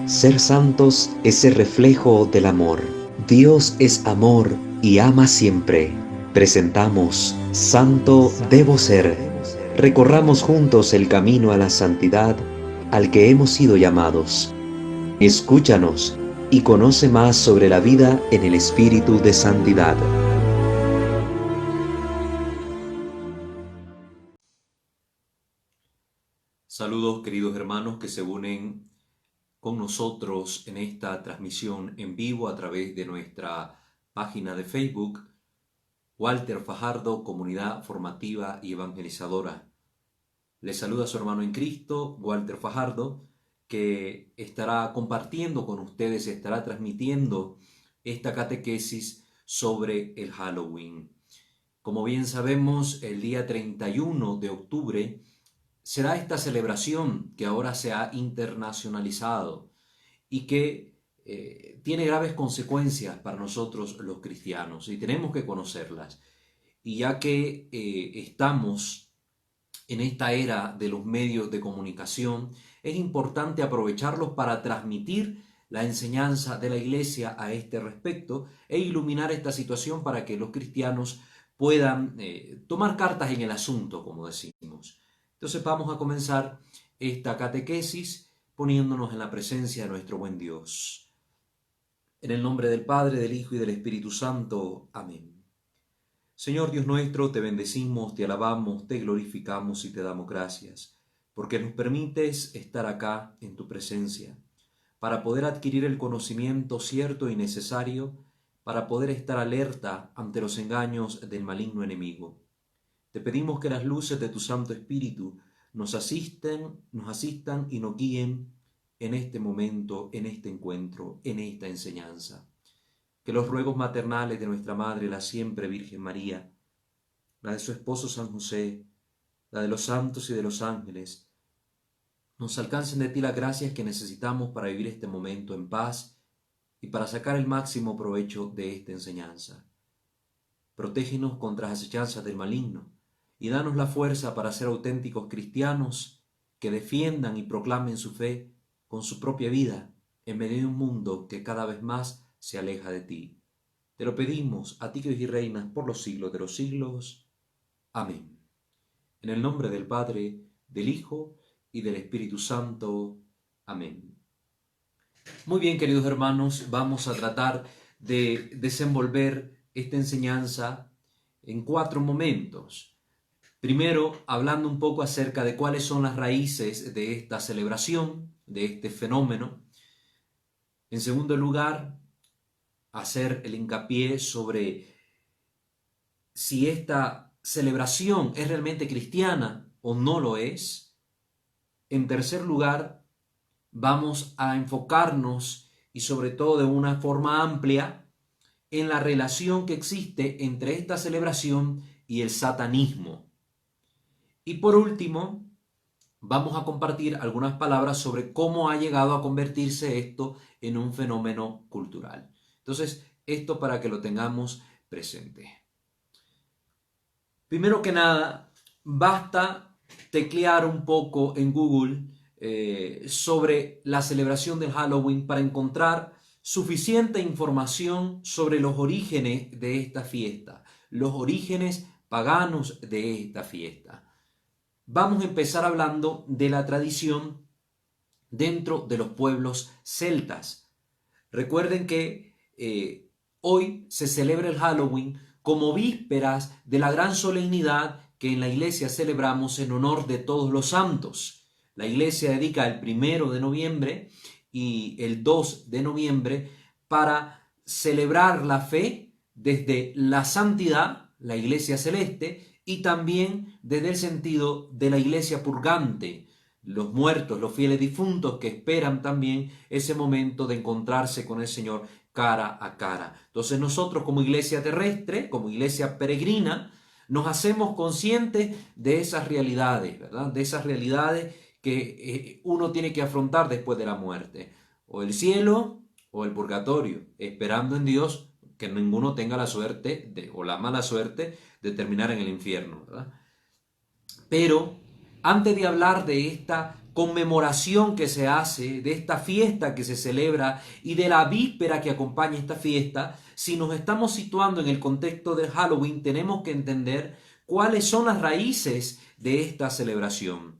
Ser santos es ser reflejo del amor. Dios es amor y ama siempre. Presentamos Santo Debo Ser. Recorramos juntos el camino a la santidad al que hemos sido llamados. Escúchanos y conoce más sobre la vida en el espíritu de santidad. Saludos, queridos hermanos que se unen con nosotros en esta transmisión en vivo a través de nuestra página de Facebook, Walter Fajardo, Comunidad Formativa y Evangelizadora. Les saluda su hermano en Cristo, Walter Fajardo, que estará compartiendo con ustedes, estará transmitiendo esta catequesis sobre el Halloween. Como bien sabemos, el día 31 de octubre será esta celebración que ahora se ha internacionalizado y que tiene graves consecuencias para nosotros los cristianos y tenemos que conocerlas. Y ya que estamos en esta era de los medios de comunicación, es importante aprovecharlos para transmitir la enseñanza de la Iglesia a este respecto e iluminar esta situación para que los cristianos puedan tomar cartas en el asunto, como decimos. Entonces vamos a comenzar esta catequesis poniéndonos en la presencia de nuestro buen Dios. En el nombre del Padre, del Hijo y del Espíritu Santo. Amén. Señor Dios nuestro, te bendecimos, te alabamos, te glorificamos y te damos gracias, porque nos permites estar acá en tu presencia, para poder adquirir el conocimiento cierto y necesario, para poder estar alerta ante los engaños del maligno enemigo. Te pedimos que las luces de tu Santo Espíritu nos asistan y nos guíen en este momento, en este encuentro, en esta enseñanza. Que los ruegos maternales de nuestra Madre, la siempre Virgen María, la de su esposo San José, la de los santos y de los ángeles, nos alcancen de ti las gracias que necesitamos para vivir este momento en paz y para sacar el máximo provecho de esta enseñanza. Protégenos contra las acechanzas del maligno y danos la fuerza para ser auténticos cristianos que defiendan y proclamen su fe con su propia vida en medio de un mundo que cada vez más se aleja de ti. Te lo pedimos a ti que vives y reinas por los siglos de los siglos. Amén. En el nombre del Padre, del Hijo y del Espíritu Santo. Amén. Muy bien, queridos hermanos, vamos a tratar de desenvolver esta enseñanza en 4 momentos. Primero, hablando un poco acerca de cuáles son las raíces de esta celebración, de este fenómeno. En segundo lugar, hacer el hincapié sobre si esta celebración es realmente cristiana o no lo es. En tercer lugar, vamos a enfocarnos y sobre todo de una forma amplia en la relación que existe entre esta celebración y el satanismo. Y por último, vamos a compartir algunas palabras sobre cómo ha llegado a convertirse esto en un fenómeno cultural. Entonces, esto para que lo tengamos presente. Primero que nada, basta teclear un poco en Google sobre la celebración del Halloween para encontrar suficiente información sobre los orígenes de esta fiesta, los orígenes paganos de esta fiesta. Vamos a empezar hablando de la tradición dentro de los pueblos celtas. Recuerden que hoy se celebra el Halloween como vísperas de la gran solemnidad que en la iglesia celebramos en honor de todos los santos. La iglesia dedica el 1 de noviembre y el 2 de noviembre para celebrar la fe desde la santidad, la iglesia celeste, y también desde el sentido de la iglesia purgante, los muertos, los fieles difuntos que esperan también ese momento de encontrarse con el Señor cara a cara. Entonces nosotros como iglesia terrestre, como iglesia peregrina, nos hacemos conscientes de esas realidades, ¿verdad? De esas realidades que uno tiene que afrontar después de la muerte. O el cielo o el purgatorio, esperando en Dios que ninguno tenga la suerte o la mala suerte de terminar en el infierno, ¿verdad? Pero antes de hablar de esta conmemoración que se hace, de esta fiesta que se celebra y de la víspera que acompaña esta fiesta, si nos estamos situando en el contexto del Halloween, tenemos que entender cuáles son las raíces de esta celebración.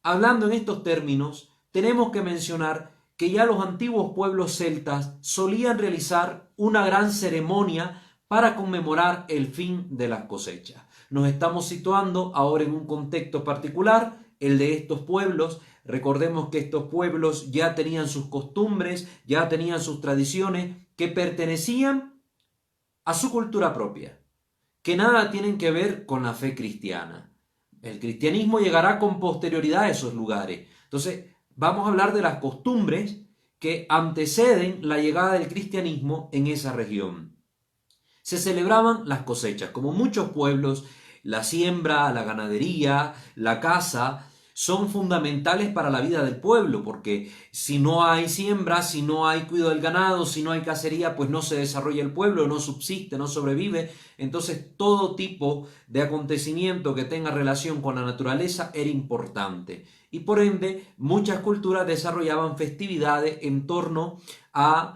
Hablando en estos términos, tenemos que mencionar que ya los antiguos pueblos celtas solían realizar una gran ceremonia para conmemorar el fin de las cosechas. Nos estamos situando ahora en un contexto particular, el de estos pueblos. Recordemos que estos pueblos ya tenían sus costumbres, ya tenían sus tradiciones que pertenecían a su cultura propia, que nada tienen que ver con la fe cristiana. El cristianismo llegará con posterioridad a esos lugares. Entonces, vamos a hablar de las costumbres que anteceden la llegada del cristianismo en esa región. Se celebraban las cosechas. Como muchos pueblos, la siembra, la ganadería, la caza son fundamentales para la vida del pueblo, porque si no hay siembra, si no hay cuidado del ganado, si no hay cacería, pues no se desarrolla el pueblo, no subsiste, no sobrevive. Entonces todo tipo de acontecimiento que tenga relación con la naturaleza era importante. Y por ende, muchas culturas desarrollaban festividades en torno a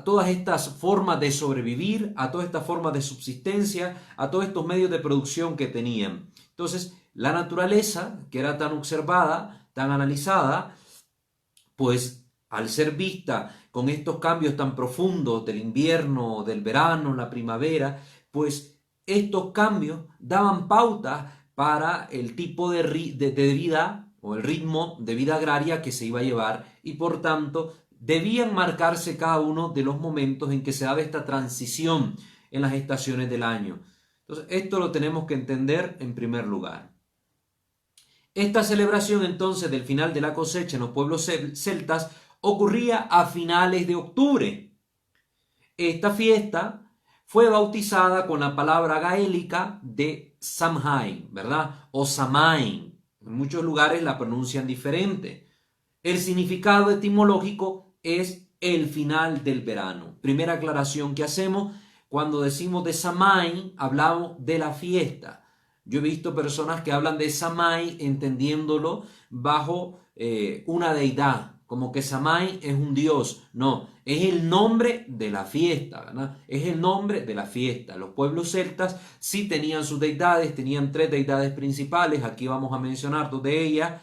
todas estas formas de sobrevivir, a todas estas formas de subsistencia, a todos estos medios de producción que tenían. Entonces, la naturaleza, que era tan observada, tan analizada, pues al ser vista con estos cambios tan profundos del invierno, del verano, la primavera, pues estos cambios daban pautas para el tipo de vida o el ritmo de vida agraria que se iba a llevar y por tanto debían marcarse cada uno de los momentos en que se daba esta transición en las estaciones del año. Entonces, esto lo tenemos que entender en primer lugar. Esta celebración entonces del final de la cosecha en los pueblos celtas ocurría a finales de octubre. Esta fiesta fue bautizada con la palabra gaélica de Samhain, ¿verdad? O Samain. En muchos lugares la pronuncian diferente. El significado etimológico es el final del verano. Primera aclaración que hacemos, cuando decimos de Samain, hablamos de la fiesta. Yo he visto personas que hablan de Samhain entendiéndolo bajo una deidad, como que Samhain es un dios. No, es el nombre de la fiesta, ¿verdad? Es el nombre de la fiesta. Los pueblos celtas sí tenían sus deidades, tenían 3 deidades principales, aquí vamos a mencionar 2 de ellas.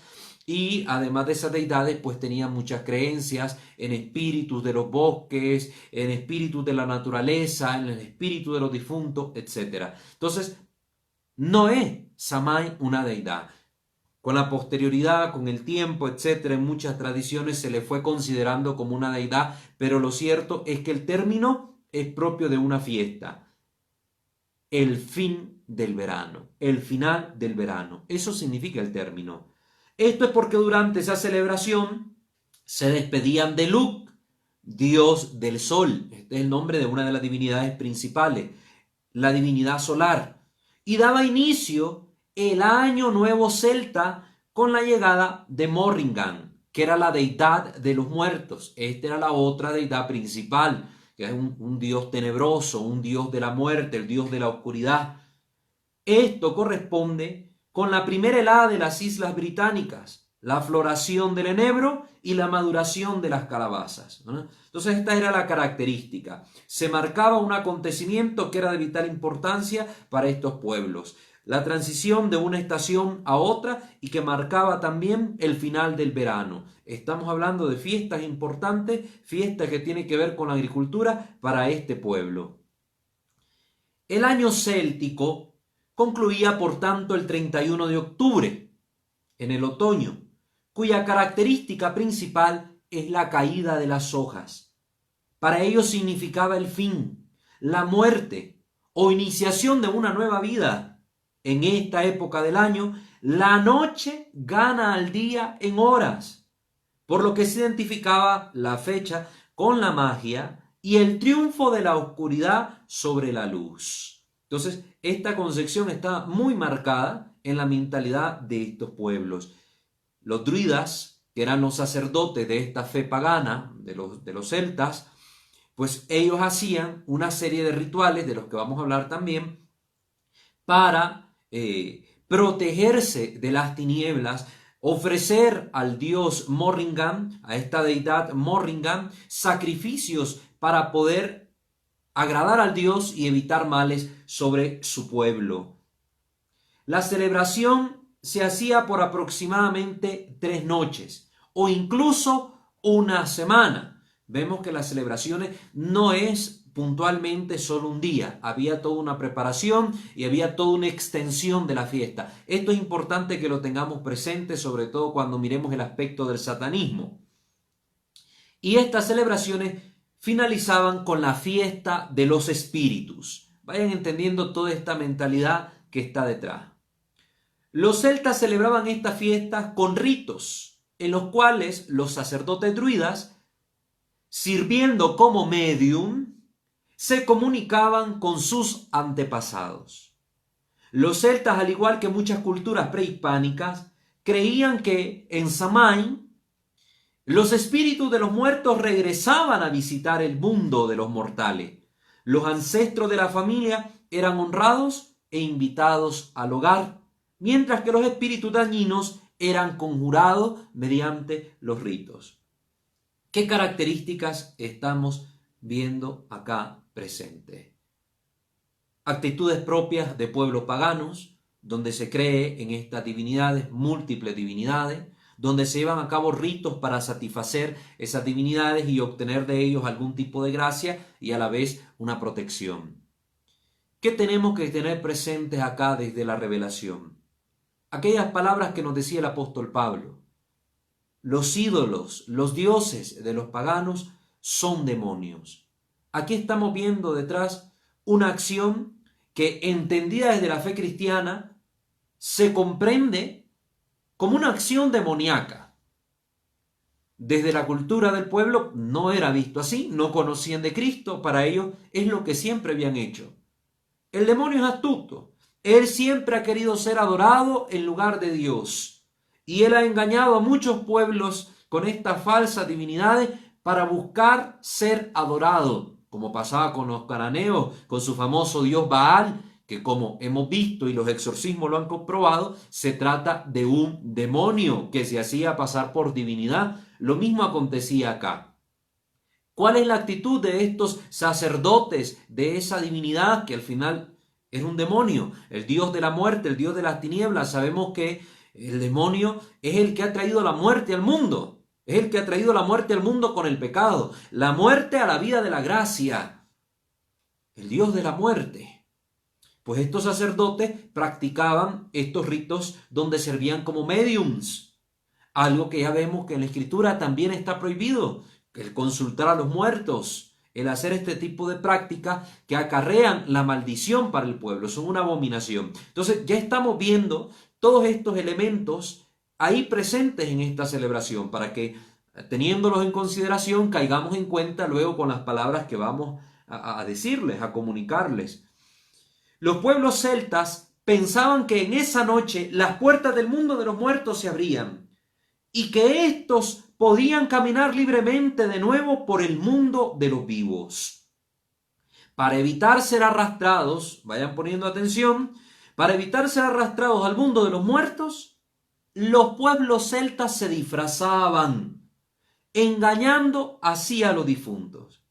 Y además de esas deidades, pues tenían muchas creencias en espíritus de los bosques, en espíritus de la naturaleza, en el espíritu de los difuntos, etc. Entonces, no es Samhain una deidad. Con la posterioridad, con el tiempo, etc., en muchas tradiciones se le fue considerando como una deidad, pero lo cierto es que el término es propio de una fiesta. El fin del verano, el final del verano. Eso significa el término. Esto es porque durante esa celebración se despedían de Lugh, dios del sol. Este es el nombre de una de las divinidades principales, la divinidad solar. Y daba inicio el año nuevo celta con la llegada de Morrigan, que era la deidad de los muertos. Esta era la otra deidad principal, que es un dios tenebroso, un dios de la muerte, el dios de la oscuridad. Esto corresponde con la primera helada de las Islas Británicas, la floración del enebro y la maduración de las calabazas, ¿no? Entonces esta era la característica. Se marcaba un acontecimiento que era de vital importancia para estos pueblos. La transición de una estación a otra y que marcaba también el final del verano. Estamos hablando de fiestas importantes, fiestas que tienen que ver con la agricultura para este pueblo. El año céltico concluía por tanto el 31 de octubre, en el otoño, cuya característica principal es la caída de las hojas. Para ellos significaba el fin, la muerte o iniciación de una nueva vida. En esta época del año, la noche gana al día en horas, por lo que se identificaba la fecha con la magia y el triunfo de la oscuridad sobre la luz. Entonces, esta concepción está muy marcada en la mentalidad de estos pueblos. Los druidas, que eran los sacerdotes de esta fe pagana, de los celtas, pues ellos hacían una serie de rituales, de los que vamos a hablar también, para protegerse de las tinieblas, ofrecer al dios Morrigan, a esta deidad Morrigan, sacrificios para poder agradar al Dios y evitar males sobre su pueblo. La celebración se hacía por aproximadamente 3 noches o incluso una semana. Vemos que las celebraciones no es puntualmente solo un día, había toda una preparación y había toda una extensión de la fiesta. Esto es importante que lo tengamos presente, sobre todo cuando miremos el aspecto del satanismo. Y estas celebraciones finalizaban con la fiesta de los espíritus. Vayan entendiendo toda esta mentalidad que está detrás. Los celtas celebraban estas fiestas con ritos, en los cuales los sacerdotes druidas, sirviendo como medium, se comunicaban con sus antepasados. Los celtas, al igual que muchas culturas prehispánicas, creían que en Samhain los espíritus de los muertos regresaban a visitar el mundo de los mortales. Los ancestros de la familia eran honrados e invitados al hogar, mientras que los espíritus dañinos eran conjurados mediante los ritos. ¿Qué características estamos viendo acá presentes? Actitudes propias de pueblos paganos, donde se cree en estas divinidades, múltiples divinidades, donde se llevan a cabo ritos para satisfacer esas divinidades y obtener de ellos algún tipo de gracia y a la vez una protección. ¿Qué tenemos que tener presentes acá desde la revelación? Aquellas palabras que nos decía el apóstol Pablo. Los ídolos, los dioses de los paganos son demonios. Aquí estamos viendo detrás una acción que, entendida desde la fe cristiana, se comprende como una acción demoníaca. Desde la cultura del pueblo no era visto así, no conocían de Cristo, para ellos es lo que siempre habían hecho. El demonio es astuto, él siempre ha querido ser adorado en lugar de Dios, y él ha engañado a muchos pueblos con estas falsas divinidades para buscar ser adorado, como pasaba con los cananeos, con su famoso dios Baal, que como hemos visto y los exorcismos lo han comprobado, se trata de un demonio que se hacía pasar por divinidad. Lo mismo acontecía acá. ¿Cuál es la actitud de estos sacerdotes de esa divinidad que al final era un demonio? El dios de la muerte, el dios de las tinieblas. Sabemos que el demonio es el que ha traído la muerte al mundo. Es el que ha traído la muerte al mundo con el pecado. La muerte a la vida de la gracia. El dios de la muerte. Pues estos sacerdotes practicaban estos ritos donde servían como mediums. Algo que ya vemos que en la Escritura también está prohibido. El consultar a los muertos, el hacer este tipo de prácticas que acarrean la maldición para el pueblo, son una abominación. Entonces ya estamos viendo todos estos elementos ahí presentes en esta celebración para que, teniéndolos en consideración, caigamos en cuenta luego con las palabras que vamos a decirles, a comunicarles. Los pueblos celtas pensaban que en esa noche las puertas del mundo de los muertos se abrían y que éstos podían caminar libremente de nuevo por el mundo de los vivos. Para evitar ser arrastrados, vayan poniendo atención, para evitar ser arrastrados al mundo de los muertos, los pueblos celtas se disfrazaban, engañando así a los difuntos.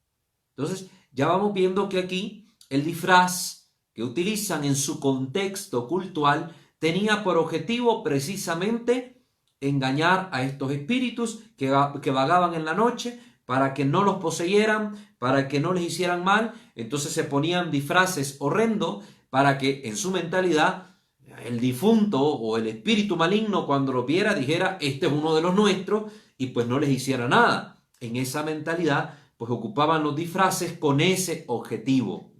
Entonces, ya vamos viendo que aquí el disfraz que utilizan en su contexto cultural tenía por objetivo precisamente engañar a estos espíritus que vagaban en la noche para que no los poseyeran, para que no les hicieran mal. Entonces se ponían disfraces horrendos para que en su mentalidad el difunto o el espíritu maligno cuando lo viera dijera, este es uno de los nuestros, y pues no les hiciera nada. En esa mentalidad pues ocupaban los disfraces con ese objetivo.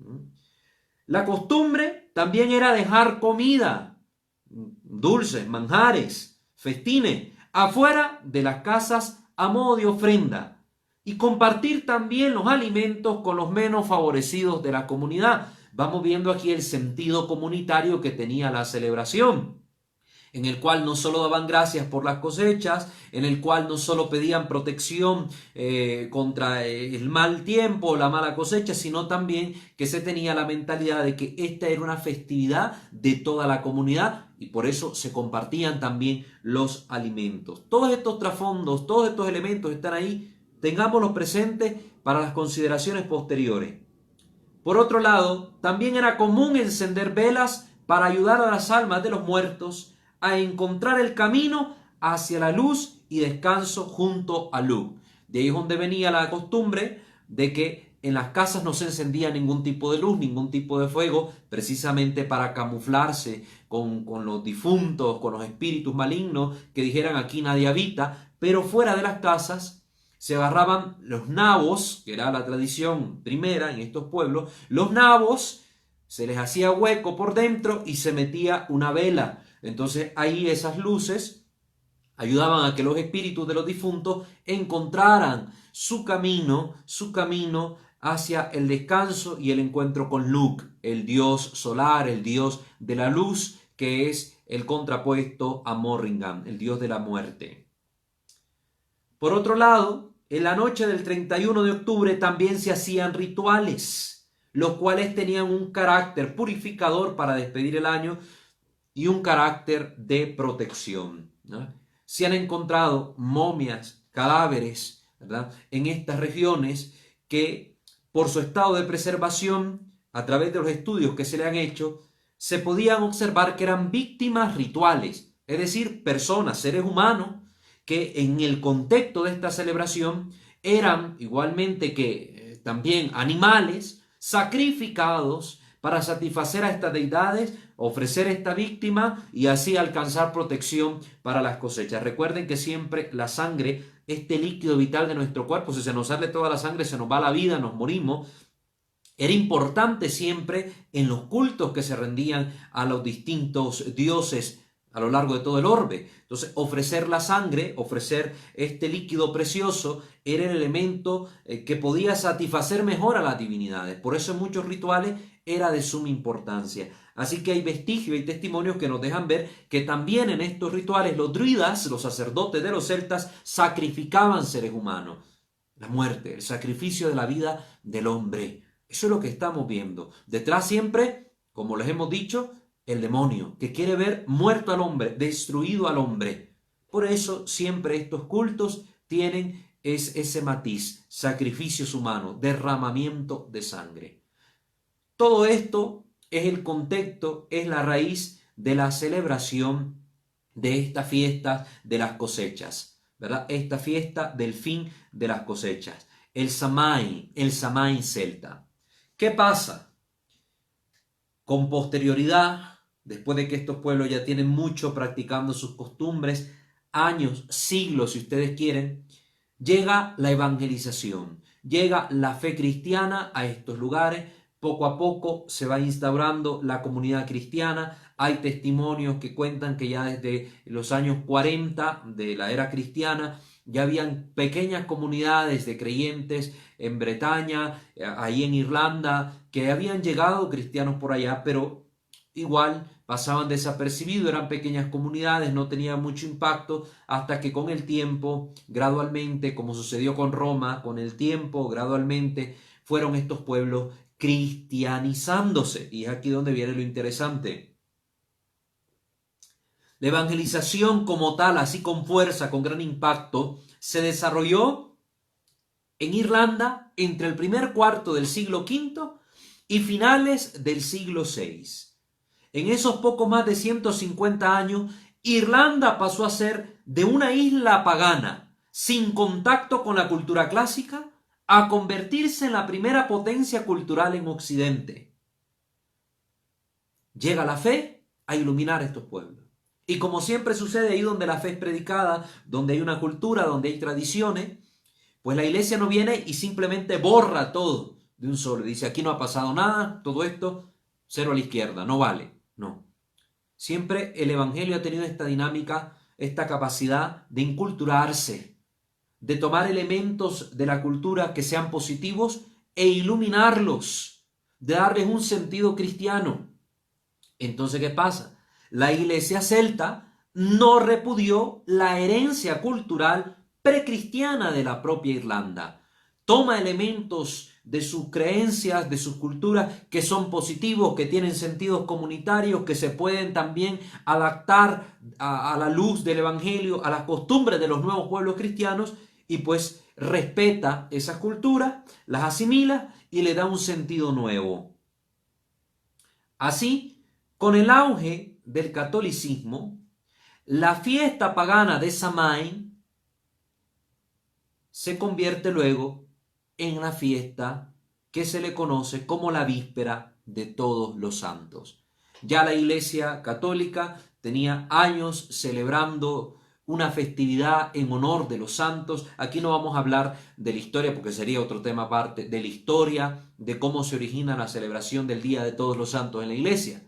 La costumbre también era dejar comida, dulces, manjares, festines, afuera de las casas a modo de ofrenda y compartir también los alimentos con los menos favorecidos de la comunidad. Vamos viendo aquí el sentido comunitario que tenía la celebración, en el cual no solo daban gracias por las cosechas, en el cual no solo pedían protección contra el mal tiempo o la mala cosecha, sino también que se tenía la mentalidad de que esta era una festividad de toda la comunidad y por eso se compartían también los alimentos. Todos estos trasfondos, todos estos elementos están ahí, tengámoslos presentes para las consideraciones posteriores. Por otro lado, también era común encender velas para ayudar a las almas de los muertos a encontrar el camino hacia la luz y descanso junto a luz. De ahí es donde venía la costumbre de que en las casas no se encendía ningún tipo de luz, ningún tipo de fuego, precisamente para camuflarse con los difuntos, con los espíritus malignos que dijeran aquí nadie habita, pero fuera de las casas se agarraban los nabos, que era la tradición primera en estos pueblos, los nabos, se les hacía hueco por dentro y se metía una vela. Entonces ahí esas luces ayudaban a que los espíritus de los difuntos encontraran su camino hacia el descanso y el encuentro con Luk, el dios solar, el dios de la luz, que es el contrapuesto a Morrigan, el dios de la muerte. Por otro lado, en la noche del 31 de octubre también se hacían rituales, los cuales tenían un carácter purificador para despedir el año y un carácter de protección, ¿no? Se han encontrado momias, cadáveres, ¿verdad?, en estas regiones que por su estado de preservación, a través de los estudios que se le han hecho, se podían observar que eran víctimas rituales, es decir, personas, seres humanos, que en el contexto de esta celebración eran igualmente que también animales sacrificados para satisfacer a estas deidades, ofrecer esta víctima y así alcanzar protección para las cosechas. Recuerden que siempre la sangre, este líquido vital de nuestro cuerpo, si se nos sale toda la sangre, se nos va la vida, nos morimos. Era importante siempre en los cultos que se rendían a los distintos dioses a lo largo de todo el orbe. Entonces, ofrecer la sangre, ofrecer este líquido precioso, era el elemento que podía satisfacer mejor a las divinidades. Por eso en muchos rituales era de suma importancia. Así que hay vestigios y testimonios que nos dejan ver que también en estos rituales los druidas, los sacerdotes de los celtas, sacrificaban seres humanos. La muerte, el sacrificio de la vida del hombre. Eso es lo que estamos viendo. Detrás siempre, como les hemos dicho, el demonio, que quiere ver muerto al hombre, destruido al hombre. Por eso siempre estos cultos tienen ese matiz, sacrificios humanos, derramamiento de sangre. Todo esto es el contexto, es la raíz de la celebración de esta fiesta de las cosechas, ¿verdad? Esta fiesta del fin de las cosechas. El Samhain celta. ¿Qué pasa? Con posterioridad, después de que estos pueblos ya tienen mucho practicando sus costumbres, años, siglos, si ustedes quieren, llega la evangelización, llega la fe cristiana a estos lugares. Poco a poco se va instaurando la comunidad cristiana. Hay testimonios que cuentan que ya desde los años 40 de la era cristiana ya habían pequeñas comunidades de creyentes en Bretaña, ahí en Irlanda, que habían llegado cristianos por allá, pero igual pasaban desapercibidos, eran pequeñas comunidades, no tenían mucho impacto, hasta que con el tiempo, gradualmente, como sucedió con Roma, con el tiempo, gradualmente, fueron estos pueblos cristianizándose. Y es aquí donde viene lo interesante. La evangelización como tal, así con fuerza, con gran impacto, se desarrolló en Irlanda entre el primer cuarto del siglo V y finales del siglo VI. En esos poco más de 150 años, Irlanda pasó a ser de una isla pagana, sin contacto con la cultura clásica, a convertirse en la primera potencia cultural en Occidente. Llega la fe a iluminar estos pueblos. Y como siempre sucede ahí donde la fe es predicada, donde hay una cultura, donde hay tradiciones, pues la iglesia no viene y simplemente borra todo de un solo. Dice, aquí no ha pasado nada, todo esto, cero a la izquierda, no vale. No. Siempre el evangelio ha tenido esta dinámica, esta capacidad de inculturarse, de tomar elementos de la cultura que sean positivos e iluminarlos, de darles un sentido cristiano. Entonces, ¿qué pasa? La iglesia celta no repudió la herencia cultural precristiana de la propia Irlanda. toma elementos de sus creencias, de sus culturas, que son positivos, que tienen sentidos comunitarios, que se pueden también adaptar a la luz del Evangelio, a las costumbres de los nuevos pueblos cristianos, y pues respeta esas culturas, las asimila y le da un sentido nuevo. Así, con el auge del catolicismo, la fiesta pagana de Samhain se convierte luego en la fiesta que se le conoce como la víspera de Todos los Santos. Ya la Iglesia Católica tenía años celebrando una festividad en honor de los santos. Aquí no vamos a hablar de la historia porque sería otro tema aparte, de la historia, de cómo se origina la celebración del Día de Todos los Santos en la Iglesia.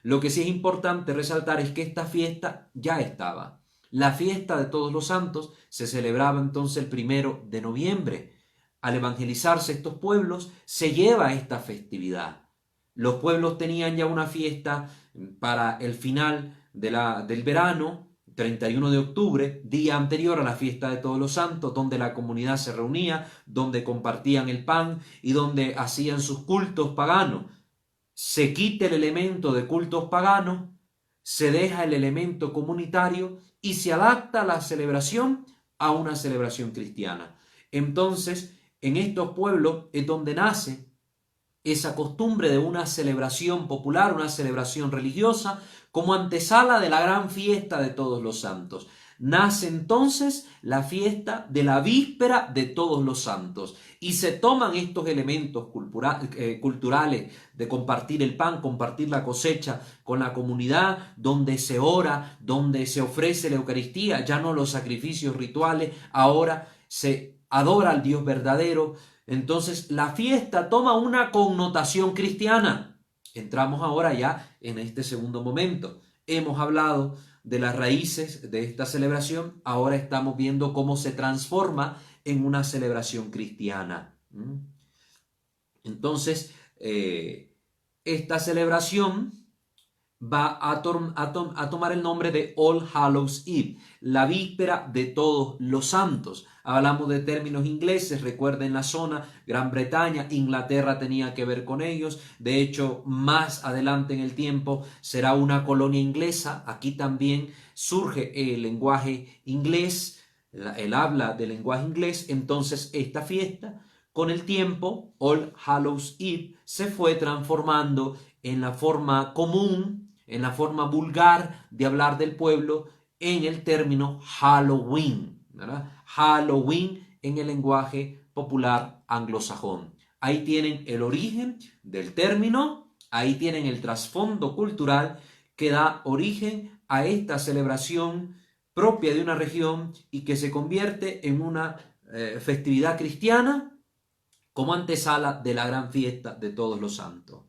Lo que sí es importante resaltar es que esta fiesta ya estaba. La fiesta de Todos los Santos se celebraba entonces el 1 de noviembre. Al evangelizarse estos pueblos, se lleva esta festividad. Los pueblos tenían ya una fiesta para el final del verano, 31 de octubre, día anterior a la fiesta de Todos los Santos, donde la comunidad se reunía, donde compartían el pan y donde hacían sus cultos paganos. Se quita el elemento de cultos paganos, se deja el elemento comunitario y se adapta la celebración a una celebración cristiana. Entonces, en estos pueblos es donde nace esa costumbre de una celebración popular, una celebración religiosa, como antesala de la gran fiesta de Todos los Santos. Nace entonces la fiesta de la víspera de Todos los Santos y se toman estos elementos culturales de compartir el pan, compartir la cosecha con la comunidad, donde se ora, donde se ofrece la Eucaristía, ya no los sacrificios rituales, ahora se adora al Dios verdadero. Entonces la fiesta toma una connotación cristiana. Entramos ahora ya en este segundo momento. Hemos hablado de las raíces de esta celebración, ahora estamos viendo cómo se transforma en una celebración cristiana. Entonces, esta celebración va a tomar el nombre de All Hallows Eve, la víspera de Todos los Santos. Hablamos de términos ingleses, recuerden la zona, Gran Bretaña, Inglaterra tenía que ver con ellos. De hecho, más adelante en el tiempo será una colonia inglesa. Aquí también surge el lenguaje inglés, el habla del lenguaje inglés. Entonces, esta fiesta, con el tiempo, All Hallows Eve, se fue transformando en la forma común, en la forma vulgar de hablar del pueblo, en el término Halloween, ¿verdad? Halloween en el lenguaje popular anglosajón. Ahí tienen el origen del término, ahí tienen el trasfondo cultural que da origen a esta celebración propia de una región y que se convierte en una festividad cristiana como antesala de la gran fiesta de Todos los Santos.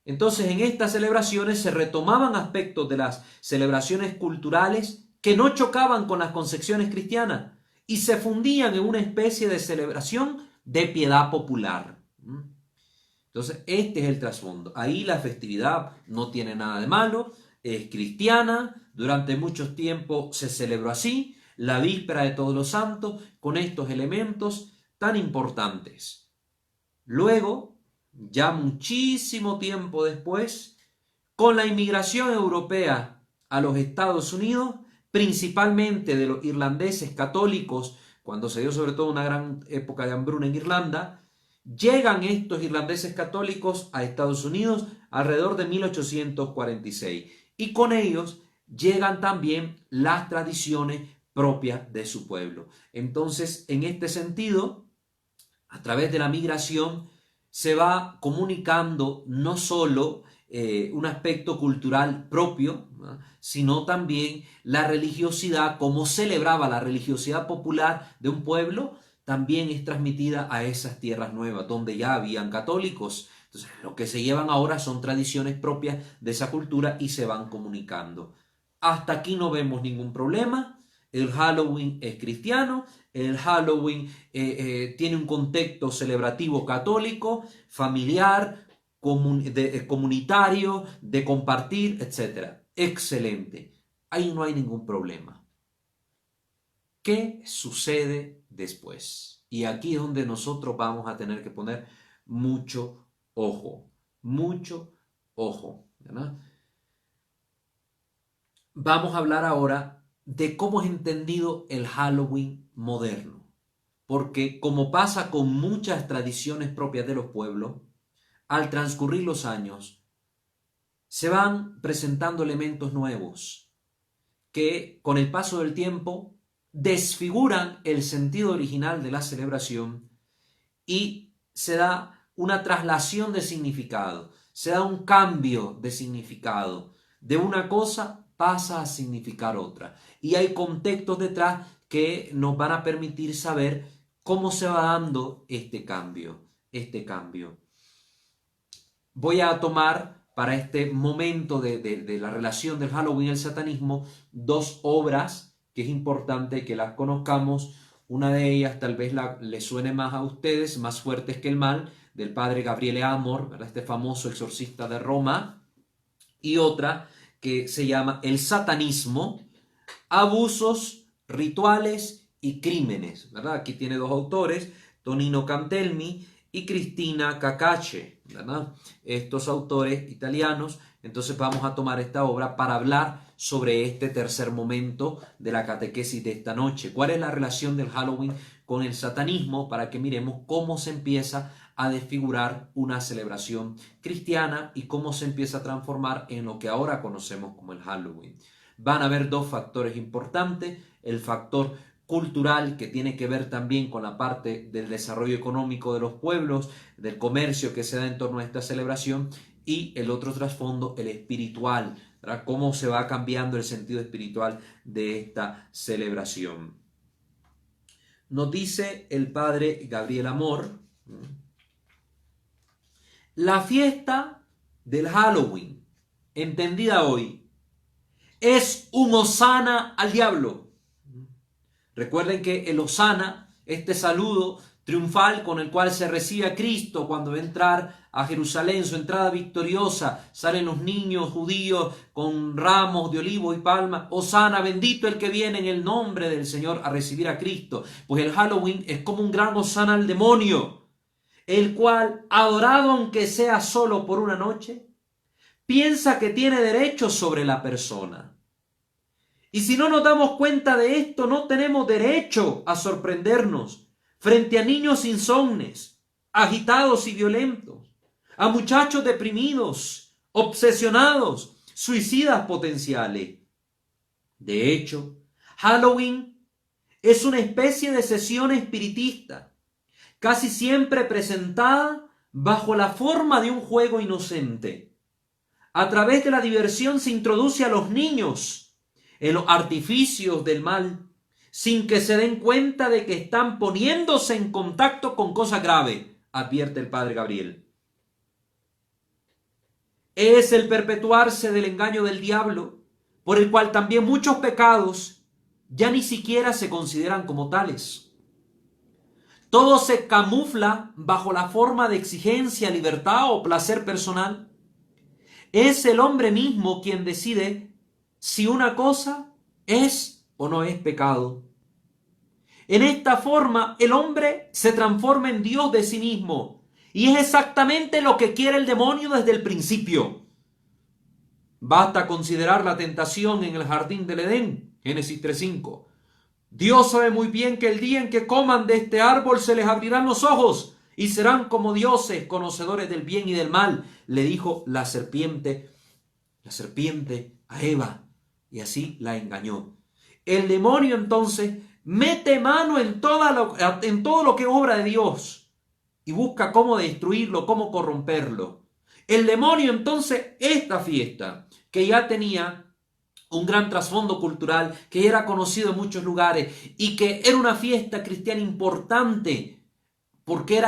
Entonces, en estas celebraciones se retomaban aspectos de las celebraciones culturales que no chocaban con las concepciones cristianas y se fundían en una especie de celebración de piedad popular. Entonces, este es el trasfondo. Ahí la festividad no tiene nada de malo, es cristiana, durante mucho tiempo se celebró así, la víspera de Todos los Santos, con estos elementos tan importantes. Luego, ya muchísimo tiempo después, con la inmigración europea a los Estados Unidos, principalmente de los irlandeses católicos, cuando se dio sobre todo una gran época de hambruna en Irlanda, llegan estos irlandeses católicos a Estados Unidos alrededor de 1846 y con ellos llegan también las tradiciones propias de su pueblo. Entonces, en este sentido, a través de la migración se va comunicando no solo un aspecto cultural propio, ¿no?, sino también la religiosidad, cómo celebraba la religiosidad popular de un pueblo, también es transmitida a esas tierras nuevas, donde ya habían católicos. Entonces, lo que se llevan ahora son tradiciones propias de esa cultura y se van comunicando. Hasta aquí no vemos ningún problema. El Halloween es cristiano, el Halloween tiene un contexto celebrativo católico, familiar, comunitario, de compartir, etc. Excelente. Ahí no hay ningún problema. ¿Qué sucede después? Y aquí es donde nosotros vamos a tener que poner mucho ojo, ¿verdad? Vamos a hablar ahora de cómo es entendido el Halloween moderno. Porque como pasa con muchas tradiciones propias de los pueblos, al transcurrir los años, se van presentando elementos nuevos que con el paso del tiempo desfiguran el sentido original de la celebración y se da una traslación de significado, se da un cambio de significado. De una cosa pasa a significar otra. Y hay contextos detrás que nos van a permitir saber cómo se va dando este cambio. Voy a tomar para este momento de la relación del Halloween y el satanismo dos obras que es importante que las conozcamos. Una de ellas tal vez le suene más a ustedes, Más fuertes que el mal, del padre Gabriele Amor, ¿verdad? Este famoso exorcista de Roma. Y otra que se llama El satanismo, abusos, rituales y crímenes, ¿verdad? Aquí tiene dos autores, Tonino Cantelmi y Cristina Cacace, ¿verdad? Estos autores italianos. Entonces vamos a tomar esta obra para hablar sobre este tercer momento de la catequesis de esta noche. ¿Cuál es la relación del Halloween con el satanismo? Para que miremos cómo se empieza a desfigurar una celebración cristiana y cómo se empieza a transformar en lo que ahora conocemos como el Halloween. Van a haber dos factores importantes: el factor cultural, que tiene que ver también con la parte del desarrollo económico de los pueblos, del comercio que se da en torno a esta celebración, y el otro trasfondo, el espiritual, ¿verdad? Cómo se va cambiando el sentido espiritual de esta celebración. Nos dice el padre Gabriel Amor: la fiesta del Halloween, entendida hoy, es un hosana al diablo. Recuerden que el hosana, este saludo triunfal con el cual se recibe a Cristo cuando va a entrar a Jerusalén, su entrada victoriosa, salen los niños judíos con ramos de olivo y palma: hosana, bendito el que viene en el nombre del Señor a recibir a Cristo. Pues el Halloween es como un gran hosana al demonio, el cual, adorado aunque sea solo por una noche, piensa que tiene derecho sobre la persona. Y si no nos damos cuenta de esto, no tenemos derecho a sorprendernos frente a niños insomnes, agitados y violentos, a muchachos deprimidos, obsesionados, suicidas potenciales. De hecho, Halloween es una especie de sesión espiritista, casi siempre presentada bajo la forma de un juego inocente. A través de la diversión se introduce a los niños en los artificios del mal, sin que se den cuenta de que están poniéndose en contacto con cosas graves, advierte el padre Gabriel. Es el perpetuarse del engaño del diablo, por el cual también muchos pecados ya ni siquiera se consideran como tales. Todo se camufla bajo la forma de exigencia, libertad o placer personal. Es el hombre mismo quien decide si una cosa es o no es pecado. En esta forma, el hombre se transforma en Dios de sí mismo, y es exactamente lo que quiere el demonio desde el principio. Basta considerar la tentación en el jardín del Edén, Génesis 3:5. Dios sabe muy bien que el día en que coman de este árbol se les abrirán los ojos y serán como dioses, conocedores del bien y del mal, le dijo la serpiente a Eva, y así la engañó. El demonio entonces mete mano en todo lo que es obra de Dios y busca cómo destruirlo, cómo corromperlo. El demonio entonces, esta fiesta que ya tenía un gran trasfondo cultural, que era conocido en muchos lugares y que era una fiesta cristiana importante, porque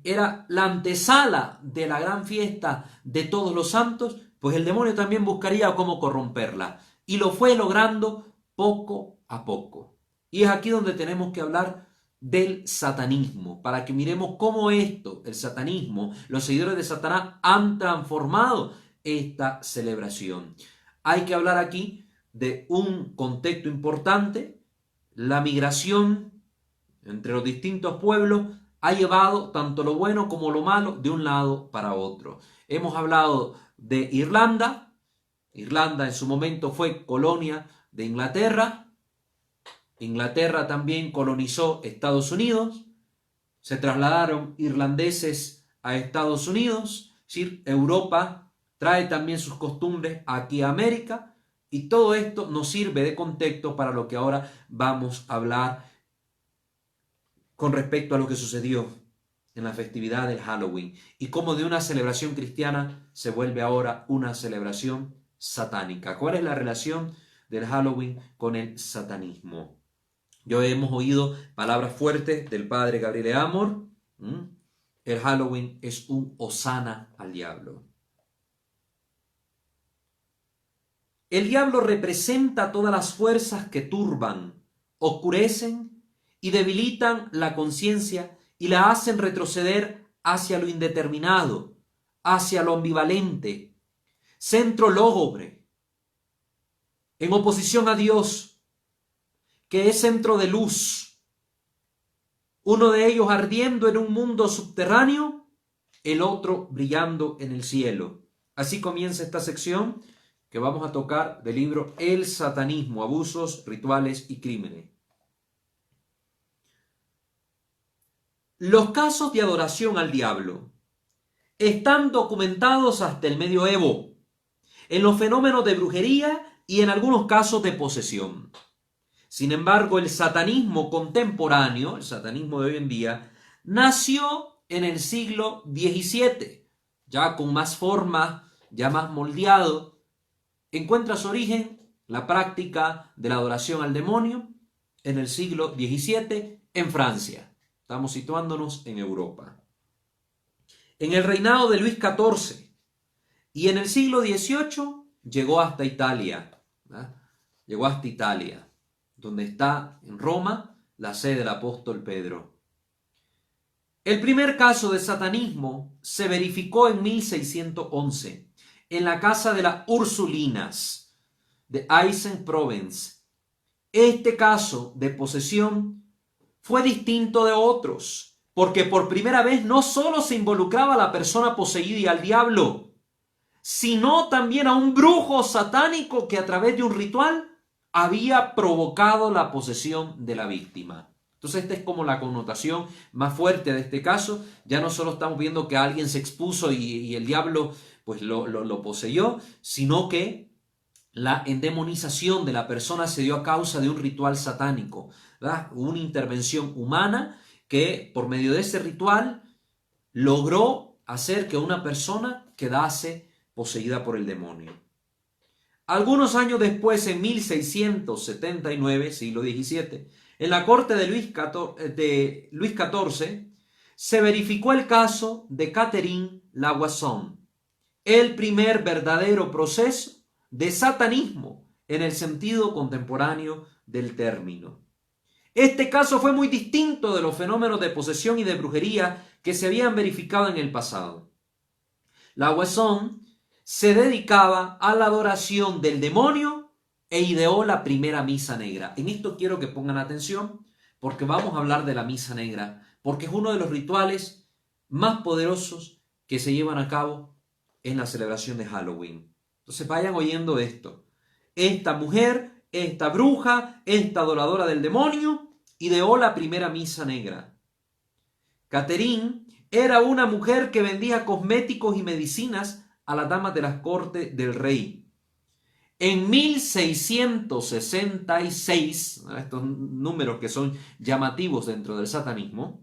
era la antesala de la gran fiesta de todos los santos, pues el demonio también buscaría cómo corromperla, y lo fue logrando poco a poco. Y es aquí donde tenemos que hablar del satanismo, para que miremos cómo esto, el satanismo, los seguidores de Satanás han transformado esta celebración. Hay que hablar aquí de un contexto importante: la migración entre los distintos pueblos, ha llevado tanto lo bueno como lo malo de un lado para otro. Hemos hablado de Irlanda. Irlanda en su momento fue colonia de Inglaterra. Inglaterra también colonizó Estados Unidos. Se trasladaron irlandeses a Estados Unidos. Es decir, Europa trae también sus costumbres aquí a América. Y todo esto nos sirve de contexto para lo que ahora vamos a hablar con respecto a lo que sucedió en la festividad del Halloween y cómo de una celebración cristiana se vuelve ahora una celebración satánica. ¿Cuál es la relación del Halloween con el satanismo? Ya hemos oído palabras fuertes del padre Gabriel Amor. El Halloween es un hosana al diablo. El diablo representa todas las fuerzas que turban, oscurecen y debilitan la conciencia y la hacen retroceder hacia lo indeterminado, hacia lo ambivalente, centro lúgubre, en oposición a Dios, que es centro de luz. Uno de ellos ardiendo en un mundo subterráneo, el otro brillando en el cielo. Así comienza esta sección que vamos a tocar del libro El satanismo, abusos, rituales y crímenes. Los casos de adoración al diablo están documentados hasta el medioevo, en los fenómenos de brujería y en algunos casos de posesión. Sin embargo, el satanismo contemporáneo, el satanismo de hoy en día, nació en el siglo XVII, ya con más forma, ya más moldeado. Encuentra su origen, la práctica de la adoración al demonio, en el siglo XVII en Francia. Estamos situándonos en Europa. En el reinado de Luis XIV y en el siglo XVIII llegó hasta Italia. ¿Verdad? Llegó hasta Italia, donde está en Roma la sede del apóstol Pedro. El primer caso de satanismo se verificó en 1611 en la casa de las Ursulinas de Aix-en-Provence. Este caso de posesión fue distinto de otros, porque por primera vez no solo se involucraba a la persona poseída y al diablo, sino también a un brujo satánico que a través de un ritual había provocado la posesión de la víctima. Entonces esta es como la connotación más fuerte de este caso. Ya no solo estamos viendo que alguien se expuso y el diablo pues lo poseyó, sino que la endemonización de la persona se dio a causa de un ritual satánico, ¿verdad? Una intervención humana que por medio de ese ritual logró hacer que una persona quedase poseída por el demonio. Algunos años después, en 1679, siglo XVII, en la corte de Luis XIV, se verificó el caso de Catherine Laguasson, el primer verdadero proceso de satanismo en el sentido contemporáneo del término. Este caso fue muy distinto de los fenómenos de posesión y de brujería que se habían verificado en el pasado. Laguasson se dedicaba a la adoración del demonio e ideó la primera misa negra. En esto quiero que pongan atención porque vamos a hablar de la misa negra, porque es uno de los rituales más poderosos que se llevan a cabo en la celebración de Halloween. Entonces vayan oyendo esto. Esta mujer, esta bruja, esta adoradora del demonio, ideó la primera misa negra. Catherine era una mujer que vendía cosméticos y medicinas a las damas de las cortes del rey. En 1666, estos números que son llamativos dentro del satanismo,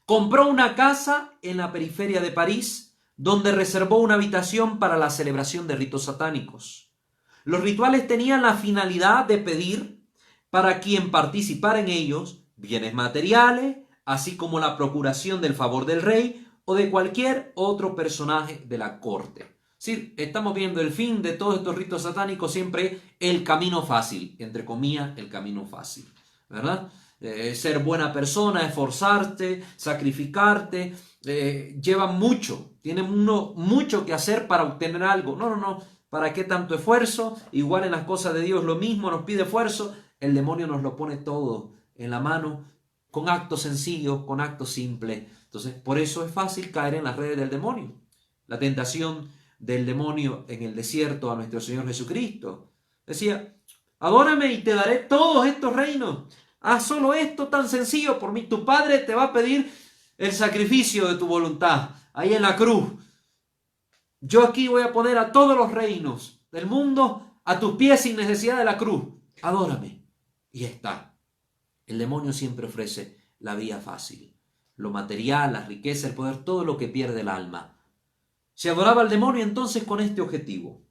compró una casa en la periferia de París, donde reservó una habitación para la celebración de ritos satánicos. Los rituales tenían la finalidad de pedir para quien participara en ellos bienes materiales, así como la procuración del favor del rey o de cualquier otro personaje de la corte. Sí, estamos viendo el fin de todos estos ritos satánicos, siempre el camino fácil, entre comillas, el camino fácil, ¿verdad? Ser buena persona, esforzarte, sacrificarte, lleva mucho, tiene uno mucho que hacer para obtener algo. No, ¿para qué tanto esfuerzo? Igual en las cosas de Dios lo mismo, nos pide esfuerzo, el demonio nos lo pone todo en la mano con actos sencillos, con actos simples. Entonces, por eso es fácil caer en las redes del demonio. La tentación del demonio en el desierto a nuestro Señor Jesucristo. Decía, adórame y te daré todos estos reinos. Haz solo esto tan sencillo por mí. Tu Padre te va a pedir el sacrificio de tu voluntad, ahí en la cruz. Yo aquí voy a poner a todos los reinos del mundo a tus pies sin necesidad de la cruz. Adórame. Y ya está. El demonio siempre ofrece la vía fácil. Lo material, la riqueza, el poder, todo lo que pierde el alma. Se adoraba al demonio entonces con este objetivo.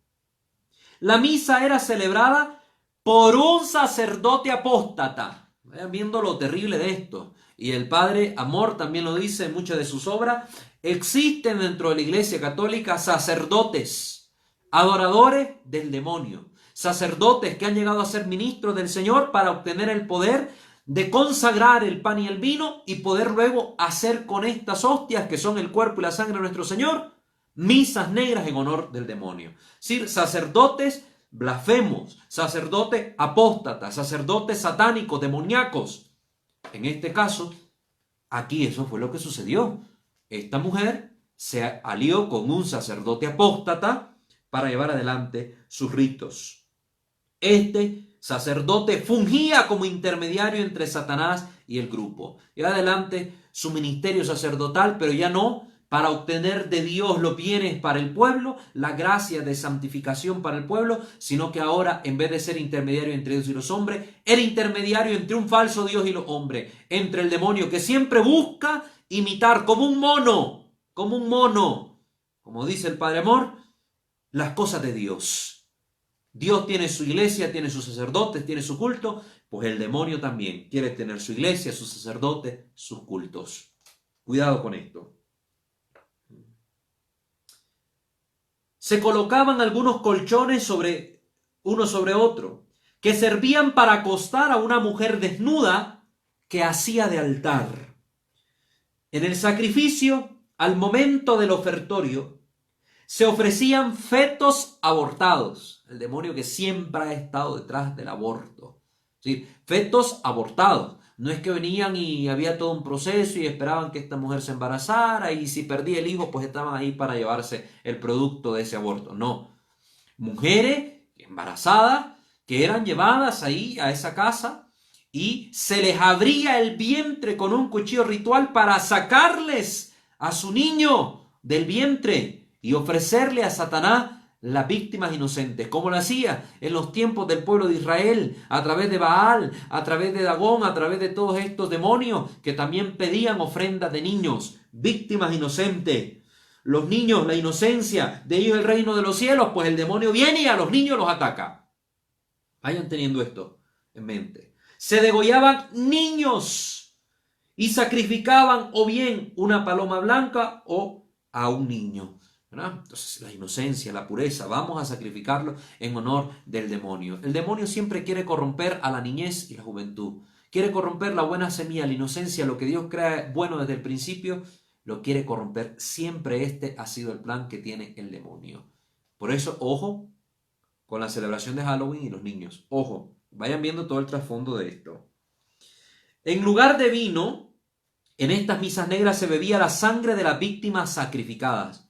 La misa era celebrada por un sacerdote apóstata. Vayan viendo lo terrible de esto. Y el padre Amor también lo dice en muchas de sus obras. Existen dentro de la Iglesia Católica sacerdotes, adoradores del demonio. Sacerdotes que han llegado a ser ministros del Señor para obtener el poder de consagrar el pan y el vino y poder luego hacer con estas hostias, que son el cuerpo y la sangre de nuestro Señor, misas negras en honor del demonio. Es decir, sacerdotes blasfemos, sacerdotes apóstatas, sacerdotes satánicos, demoníacos. En este caso, aquí eso fue lo que sucedió. Esta mujer se alió con un sacerdote apóstata para llevar adelante sus ritos. Este sacerdote fungía como intermediario entre Satanás y el grupo. Lleva adelante su ministerio sacerdotal, pero ya no para obtener de Dios los bienes para el pueblo, la gracia de santificación para el pueblo, sino que ahora, en vez de ser intermediario entre Dios y los hombres, era intermediario entre un falso Dios y los hombres, entre el demonio que siempre busca imitar como un mono, como dice el Padre Amor, las cosas de Dios. Dios tiene su iglesia, tiene sus sacerdotes, tiene su culto, pues el demonio también quiere tener su iglesia, sus sacerdotes, sus cultos. Cuidado con esto. Se colocaban algunos colchones uno sobre otro, que servían para acostar a una mujer desnuda que hacía de altar. En el sacrificio, al momento del ofertorio, se ofrecían fetos abortados. El demonio que siempre ha estado detrás del aborto. ¿Sí? Fetos abortados. No es que venían y había todo un proceso y esperaban que esta mujer se embarazara y si perdía el hijo, pues estaban ahí para llevarse el producto de ese aborto. No. Mujeres embarazadas que eran llevadas ahí a esa casa y se les abría el vientre con un cuchillo ritual para sacarles a su niño del vientre y ofrecerle a Satanás las víctimas inocentes, como lo hacía en los tiempos del pueblo de Israel, a través de Baal, a través de Dagón, a través de todos estos demonios que también pedían ofrendas de niños, víctimas inocentes. Los niños, la inocencia, de ellos el reino de los cielos, pues el demonio viene y a los niños los ataca. Vayan teniendo esto en mente. Se degollaban niños y sacrificaban o bien una paloma blanca o a un niño. ¿Verdad? Entonces la inocencia, la pureza, vamos a sacrificarlo en honor del demonio. El demonio siempre quiere corromper a la niñez y la juventud. Quiere corromper la buena semilla, la inocencia, lo que Dios crea bueno desde el principio, lo quiere corromper. Siempre este ha sido el plan que tiene el demonio. Por eso, ojo con la celebración de Halloween y los niños. Ojo, vayan viendo todo el trasfondo de esto. En lugar de vino, en estas misas negras se bebía la sangre de las víctimas sacrificadas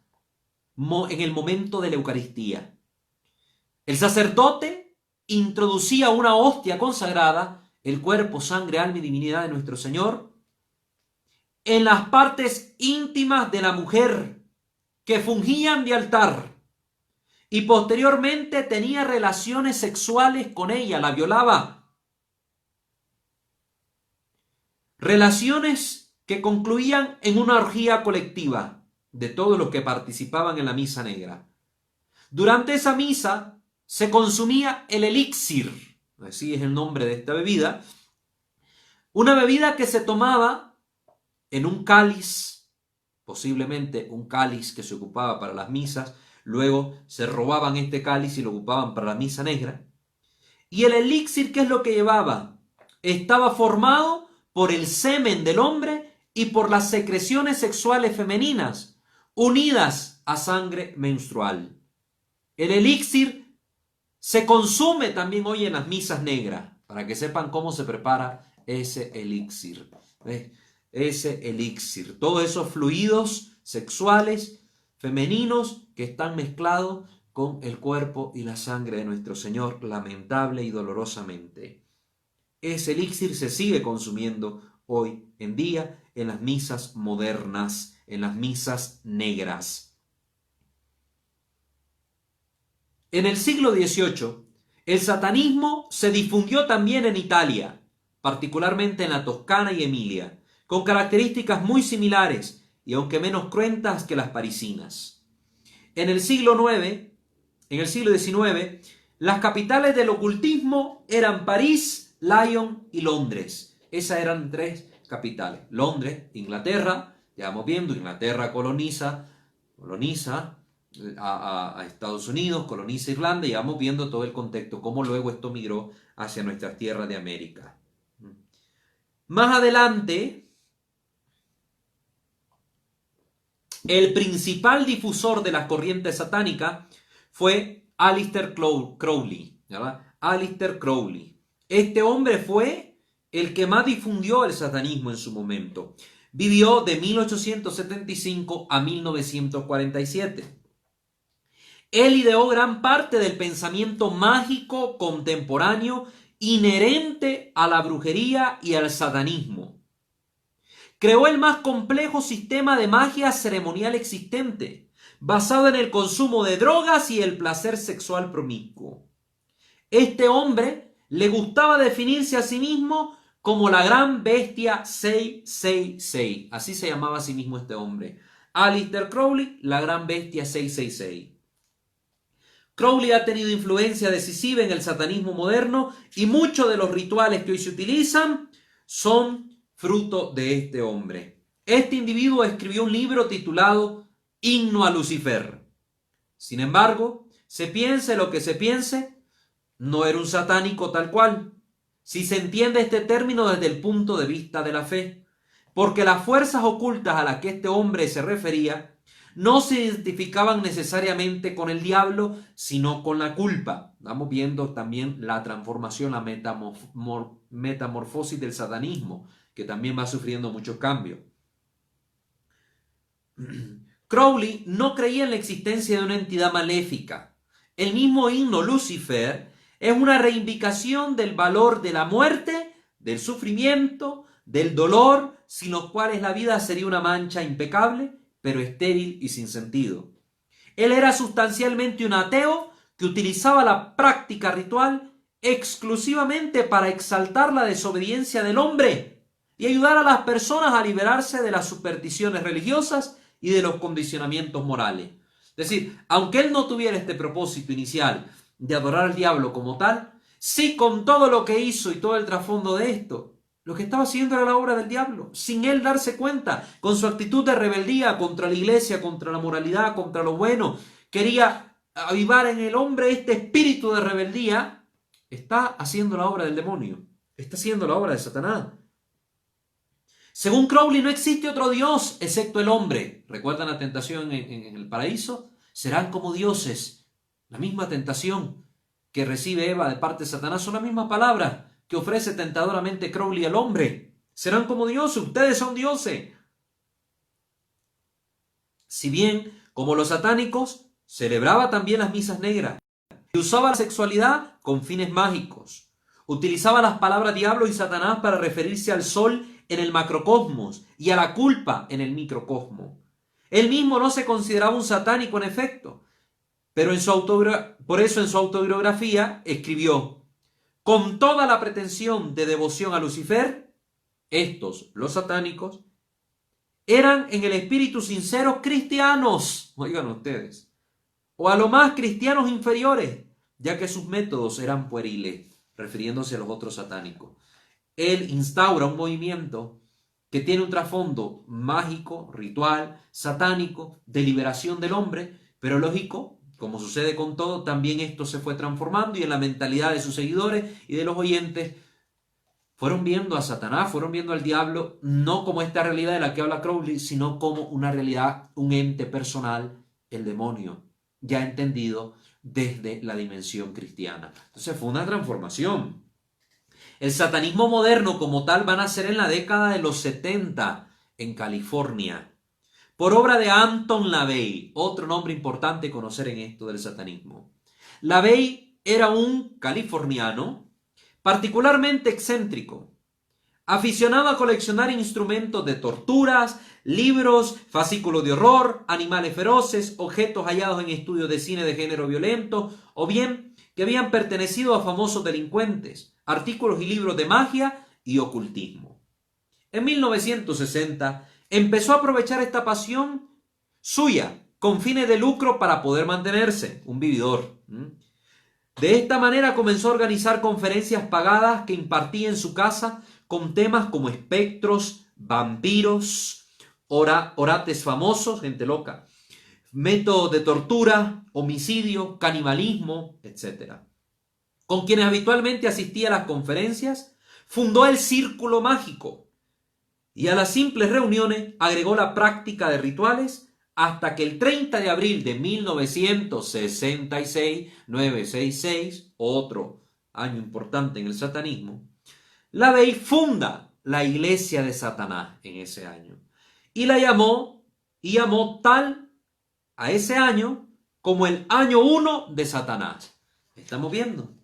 en el momento de la Eucaristía. El sacerdote introducía una hostia consagrada, el cuerpo, sangre, alma y divinidad de nuestro Señor, en las partes íntimas de la mujer que fungían de altar y posteriormente tenía relaciones sexuales con ella, la violaba. Relaciones que concluían en una orgía colectiva de todos los que participaban en la misa negra. Durante esa misa se consumía el elixir, así es el nombre de esta bebida, una bebida que se tomaba en un cáliz, posiblemente un cáliz que se ocupaba para las misas, luego se robaban este cáliz y lo ocupaban para la misa negra. Y el elixir, ¿qué es lo que llevaba? Estaba formado por el semen del hombre y por las secreciones sexuales femeninas, unidas a sangre menstrual. El elixir se consume también hoy en las misas negras, para que sepan cómo se prepara ese elixir. ¿Ves? Ese elixir. Todos esos fluidos sexuales femeninos que están mezclados con el cuerpo y la sangre de nuestro Señor, lamentable y dolorosamente. Ese elixir se sigue consumiendo hoy en día en las misas modernas, en las misas negras. En el siglo XVIII, el satanismo se difundió también en Italia, particularmente en la Toscana y Emilia, con características muy similares y aunque menos cruentas que las parisinas. En el siglo XIX, las capitales del ocultismo eran París, Lyon y Londres. Esas eran tres capitales. Londres, Inglaterra, ya vamos viendo, Inglaterra coloniza a Estados Unidos, coloniza Irlanda, y vamos viendo todo el contexto, cómo luego esto migró hacia nuestras tierras de América. Más adelante, el principal difusor de las corrientes satánicas fue Aleister Crowley, ¿verdad? Aleister Crowley. Este hombre fue el que más difundió el satanismo en su momento. Vivió de 1875 a 1947. Él ideó gran parte del pensamiento mágico contemporáneo inherente a la brujería y al satanismo. Creó el más complejo sistema de magia ceremonial existente, basado en el consumo de drogas y el placer sexual promiscuo. Este hombre le gustaba definirse a sí mismo como la gran bestia 666. Así se llamaba a sí mismo este hombre. Aleister Crowley, la gran bestia 666. Crowley ha tenido influencia decisiva en el satanismo moderno y muchos de los rituales que hoy se utilizan son fruto de este hombre. Este individuo escribió un libro titulado Himno a Lucifer. Sin embargo, se piense lo que se piense, no era un satánico tal cual, si se entiende este término desde el punto de vista de la fe, porque las fuerzas ocultas a las que este hombre se refería no se identificaban necesariamente con el diablo, sino con la culpa. Vamos viendo también la transformación, la metamorfosis del satanismo, que también va sufriendo muchos cambios. Crowley no creía en la existencia de una entidad maléfica. El mismo himno Lucifer es una reivindicación del valor de la muerte, del sufrimiento, del dolor, sin los cuales la vida sería una mancha impecable, pero estéril y sin sentido. Él era sustancialmente un ateo que utilizaba la práctica ritual exclusivamente para exaltar la desobediencia del hombre y ayudar a las personas a liberarse de las supersticiones religiosas y de los condicionamientos morales. Es decir, aunque él no tuviera este propósito inicial de adorar al diablo como tal, sí, con todo lo que hizo y todo el trasfondo de esto, lo que estaba haciendo era la obra del diablo, sin él darse cuenta, con su actitud de rebeldía contra la iglesia, contra la moralidad, contra lo bueno. Quería avivar en el hombre este espíritu de rebeldía. Está haciendo la obra del demonio, está haciendo la obra de Satanás. Según Crowley, no existe otro Dios excepto el hombre. ¿Recuerdan la tentación en el paraíso? Serán como dioses. La misma tentación que recibe Eva de parte de Satanás son las mismas palabras que ofrece tentadoramente Crowley al hombre. Serán como dioses, ustedes son dioses. Si bien, como los satánicos, celebraba también las misas negras y usaba la sexualidad con fines mágicos. Utilizaba las palabras diablo y Satanás para referirse al sol en el macrocosmos y a la culpa en el microcosmos. Él mismo no se consideraba un satánico en efecto, pero por eso en su autobiografía escribió: con toda la pretensión de devoción a Lucifer, estos, los satánicos, eran en el espíritu sinceros cristianos, oigan ustedes, o a lo más cristianos inferiores, ya que sus métodos eran pueriles, refiriéndose a los otros satánicos. Él instaura un movimiento que tiene un trasfondo mágico, ritual, satánico, de liberación del hombre, pero lógico, como sucede con todo, también esto se fue transformando y en la mentalidad de sus seguidores y de los oyentes fueron viendo a Satanás, fueron viendo al diablo, no como esta realidad de la que habla Crowley, sino como una realidad, un ente personal, el demonio, ya entendido desde la dimensión cristiana. Entonces fue una transformación. El satanismo moderno como tal va a nacer en la década de los 70 en California, por obra de Anton LaVey, otro nombre importante conocer en esto del satanismo. LaVey era un californiano particularmente excéntrico, aficionado a coleccionar instrumentos de torturas, libros, fascículos de horror, animales feroces, objetos hallados en estudios de cine de género violento, o bien que habían pertenecido a famosos delincuentes, artículos y libros de magia y ocultismo. En 1960 empezó a aprovechar esta pasión suya con fines de lucro para poder mantenerse, un vividor. De esta manera comenzó a organizar conferencias pagadas que impartía en su casa con temas como espectros, vampiros, orates famosos, gente loca, métodos de tortura, homicidio, canibalismo, etc. Con quienes habitualmente asistía a las conferencias, fundó el Círculo Mágico y a las simples reuniones agregó la práctica de rituales hasta que el 30 de abril de 1966, otro año importante en el satanismo, LaVey funda la Iglesia de Satanás en ese año y llamó tal a ese año como el año 1 de Satanás. ¿Estamos viendo?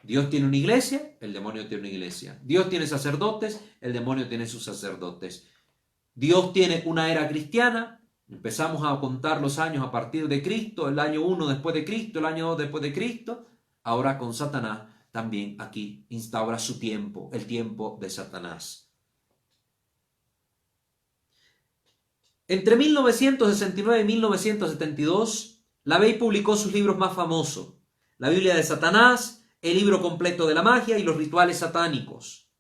Dios tiene una iglesia, el demonio tiene una iglesia. Dios tiene sacerdotes, el demonio tiene sus sacerdotes. Dios tiene una era cristiana. Empezamos a contar los años a partir de Cristo, el año 1 después de Cristo, el año 2 después de Cristo. Ahora con Satanás también aquí instaura su tiempo, el tiempo de Satanás. Entre 1969 y 1972, LaVey publicó sus libros más famosos: La Biblia de Satanás, El libro completo de la magia y los rituales satánicos.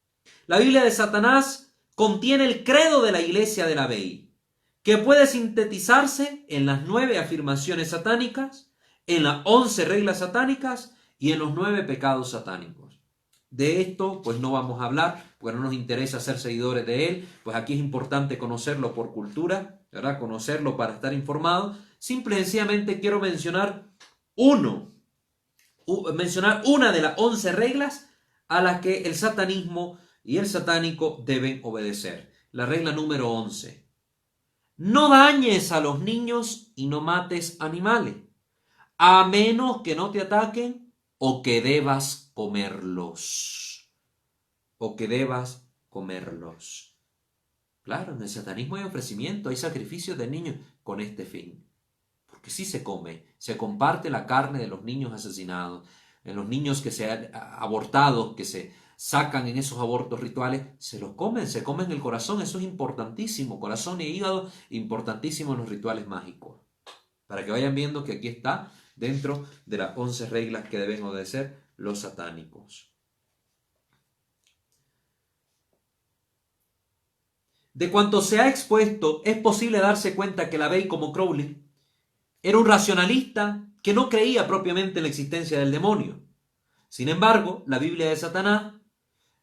La Biblia de Satanás contiene el credo de la iglesia de LaVey, que puede sintetizarse en las 9 afirmaciones satánicas, en las 11 reglas satánicas y en los 9 pecados satánicos. De esto pues no vamos a hablar, porque no nos interesa ser seguidores de él, pues aquí es importante conocerlo por cultura, ¿verdad? Conocerlo para estar informado. Simple y sencillamente quiero mencionar una de las 11 reglas a las que el satanismo y el satánico deben obedecer. La regla número 11. No dañes a los niños y no mates animales, a menos que no te ataquen o que debas comerlos. Claro, en el satanismo hay ofrecimiento, hay sacrificios de niños con este fin. Porque sí se come, se comparte la carne de los niños asesinados, de los niños que se han abortado, que se sacan en esos abortos rituales, se comen el corazón. Eso es importantísimo, corazón y hígado, importantísimo en los rituales mágicos. Para que vayan viendo que aquí está dentro de las 11 reglas que deben obedecer los satánicos. De cuanto se ha expuesto, es posible darse cuenta que LaVey, como Crowley, era un racionalista que no creía propiamente en la existencia del demonio. Sin embargo, la Biblia de Satanás,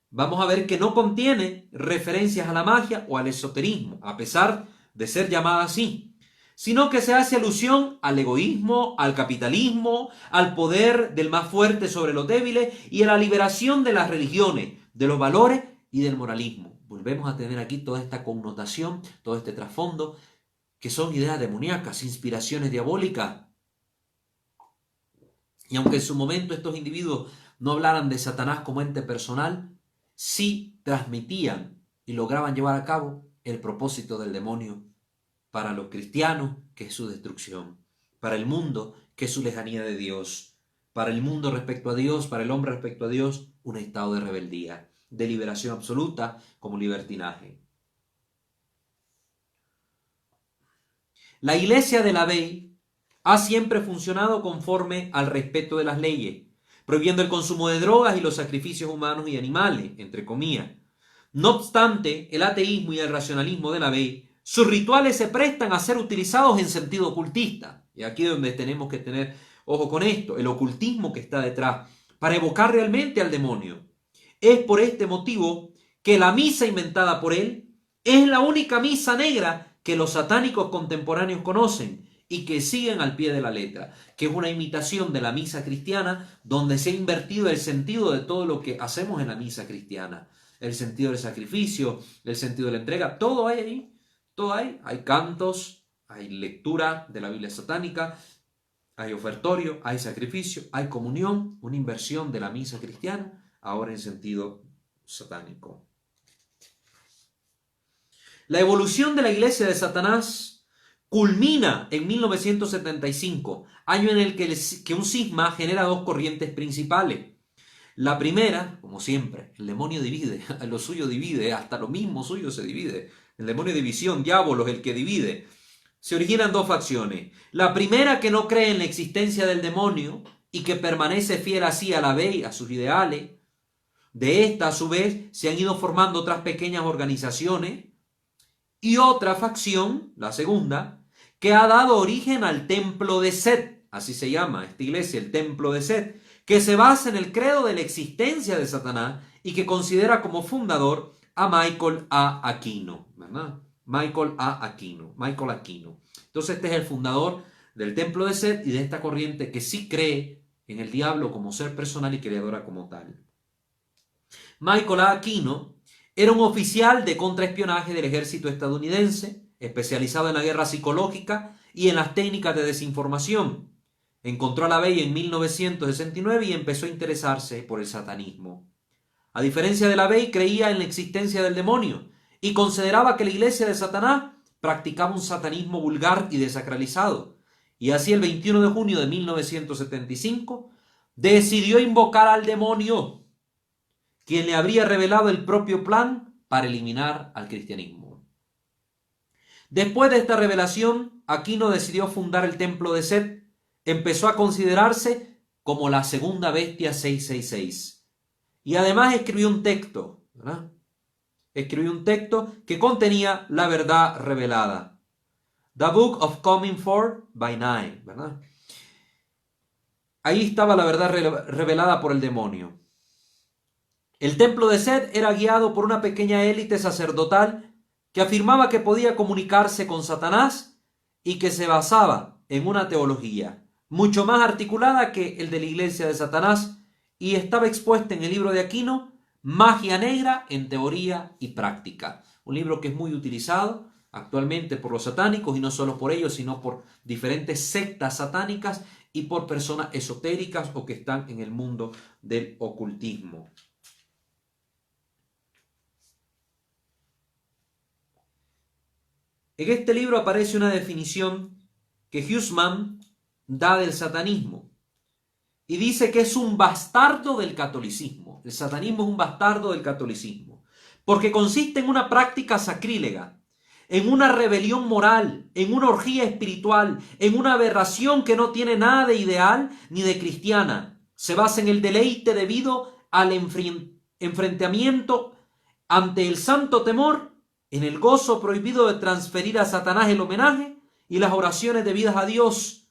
vamos a ver que no contiene referencias a la magia o al esoterismo, a pesar de ser llamada así, sino que se hace alusión al egoísmo, al capitalismo, al poder del más fuerte sobre los débiles y a la liberación de las religiones, de los valores y del moralismo. Volvemos a tener aquí toda esta connotación, todo este trasfondo, que son ideas demoníacas, inspiraciones diabólicas. Y aunque en su momento estos individuos no hablaran de Satanás como ente personal, sí transmitían y lograban llevar a cabo el propósito del demonio para los cristianos, que es su destrucción, para el mundo, que es su lejanía de Dios, para el mundo respecto a Dios, para el hombre respecto a Dios, un estado de rebeldía, de liberación absoluta como libertinaje. La iglesia de LaVey ha siempre funcionado conforme al respeto de las leyes, prohibiendo el consumo de drogas y los sacrificios humanos y animales, entre comillas. No obstante, el ateísmo y el racionalismo de LaVey, sus rituales se prestan a ser utilizados en sentido ocultista. Y aquí es donde tenemos que tener ojo con esto, el ocultismo que está detrás, para evocar realmente al demonio. Es por este motivo que la misa inventada por él es la única misa negra que los satánicos contemporáneos conocen y que siguen al pie de la letra, que es una imitación de la misa cristiana, donde se ha invertido el sentido de todo lo que hacemos en la misa cristiana. El sentido del sacrificio, el sentido de la entrega, todo hay ahí, todo hay. Hay cantos, hay lectura de la Biblia satánica, hay ofertorio, hay sacrificio, hay comunión, una inversión de la misa cristiana, ahora en sentido satánico. La evolución de la iglesia de Satanás culmina en 1975, año en el que un cisma genera dos corrientes principales. La primera, como siempre, el demonio divide, lo suyo divide, hasta lo mismo suyo se divide. El demonio de división, diablo es el que divide. Se originan dos facciones. La primera, que no cree en la existencia del demonio y que permanece fiel así a la ley, a sus ideales. De esta, a su vez, se han ido formando otras pequeñas organizaciones. Y otra facción, la segunda, que ha dado origen al templo de Set, así se llama esta iglesia, el templo de Set, que se basa en el credo de la existencia de Satanás y que considera como fundador a Michael A. Aquino, ¿verdad? Michael Aquino. Entonces este es el fundador del templo de Set y de esta corriente que sí cree en el diablo como ser personal y creadora como tal. Michael A. Aquino era un oficial de contraespionaje del ejército estadounidense, especializado en la guerra psicológica y en las técnicas de desinformación. Encontró a la Bey en 1969 y empezó a interesarse por el satanismo. A diferencia de la Bey, creía en la existencia del demonio y consideraba que la iglesia de Satanás practicaba un satanismo vulgar y desacralizado. Y así el 21 de junio de 1975 decidió invocar al demonio, quien le habría revelado el propio plan para eliminar al cristianismo. Después de esta revelación, Aquino decidió fundar el templo de Set. Empezó a considerarse como la segunda bestia 666. Y además escribió un texto, ¿verdad? Escribió un texto que contenía la verdad revelada. The Book of Coming Forth by Night, ¿verdad? Ahí estaba la verdad revelada por el demonio. El templo de Set era guiado por una pequeña élite sacerdotal que afirmaba que podía comunicarse con Satanás y que se basaba en una teología mucho más articulada que el de la iglesia de Satanás y estaba expuesta en el libro de Aquino, Magia Negra en Teoría y Práctica. Un libro que es muy utilizado actualmente por los satánicos y no solo por ellos, sino por diferentes sectas satánicas y por personas esotéricas o que están en el mundo del ocultismo. En este libro aparece una definición que Hussman da del satanismo y dice que es un bastardo del catolicismo. El satanismo es un bastardo del catolicismo porque consiste en una práctica sacrílega, en una rebelión moral, en una orgía espiritual, en una aberración que no tiene nada de ideal ni de cristiana. Se basa en el deleite debido al enfrentamiento ante el santo temor, en el gozo prohibido de transferir a Satanás el homenaje y las oraciones debidas a Dios.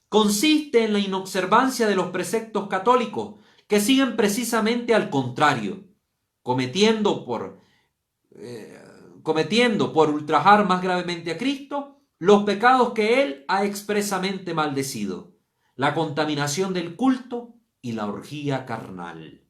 Consiste en la inobservancia de los preceptos católicos, que siguen precisamente al contrario, cometiendo por ultrajar más gravemente a Cristo los pecados que Él ha expresamente maldecido, la contaminación del culto y la orgía carnal.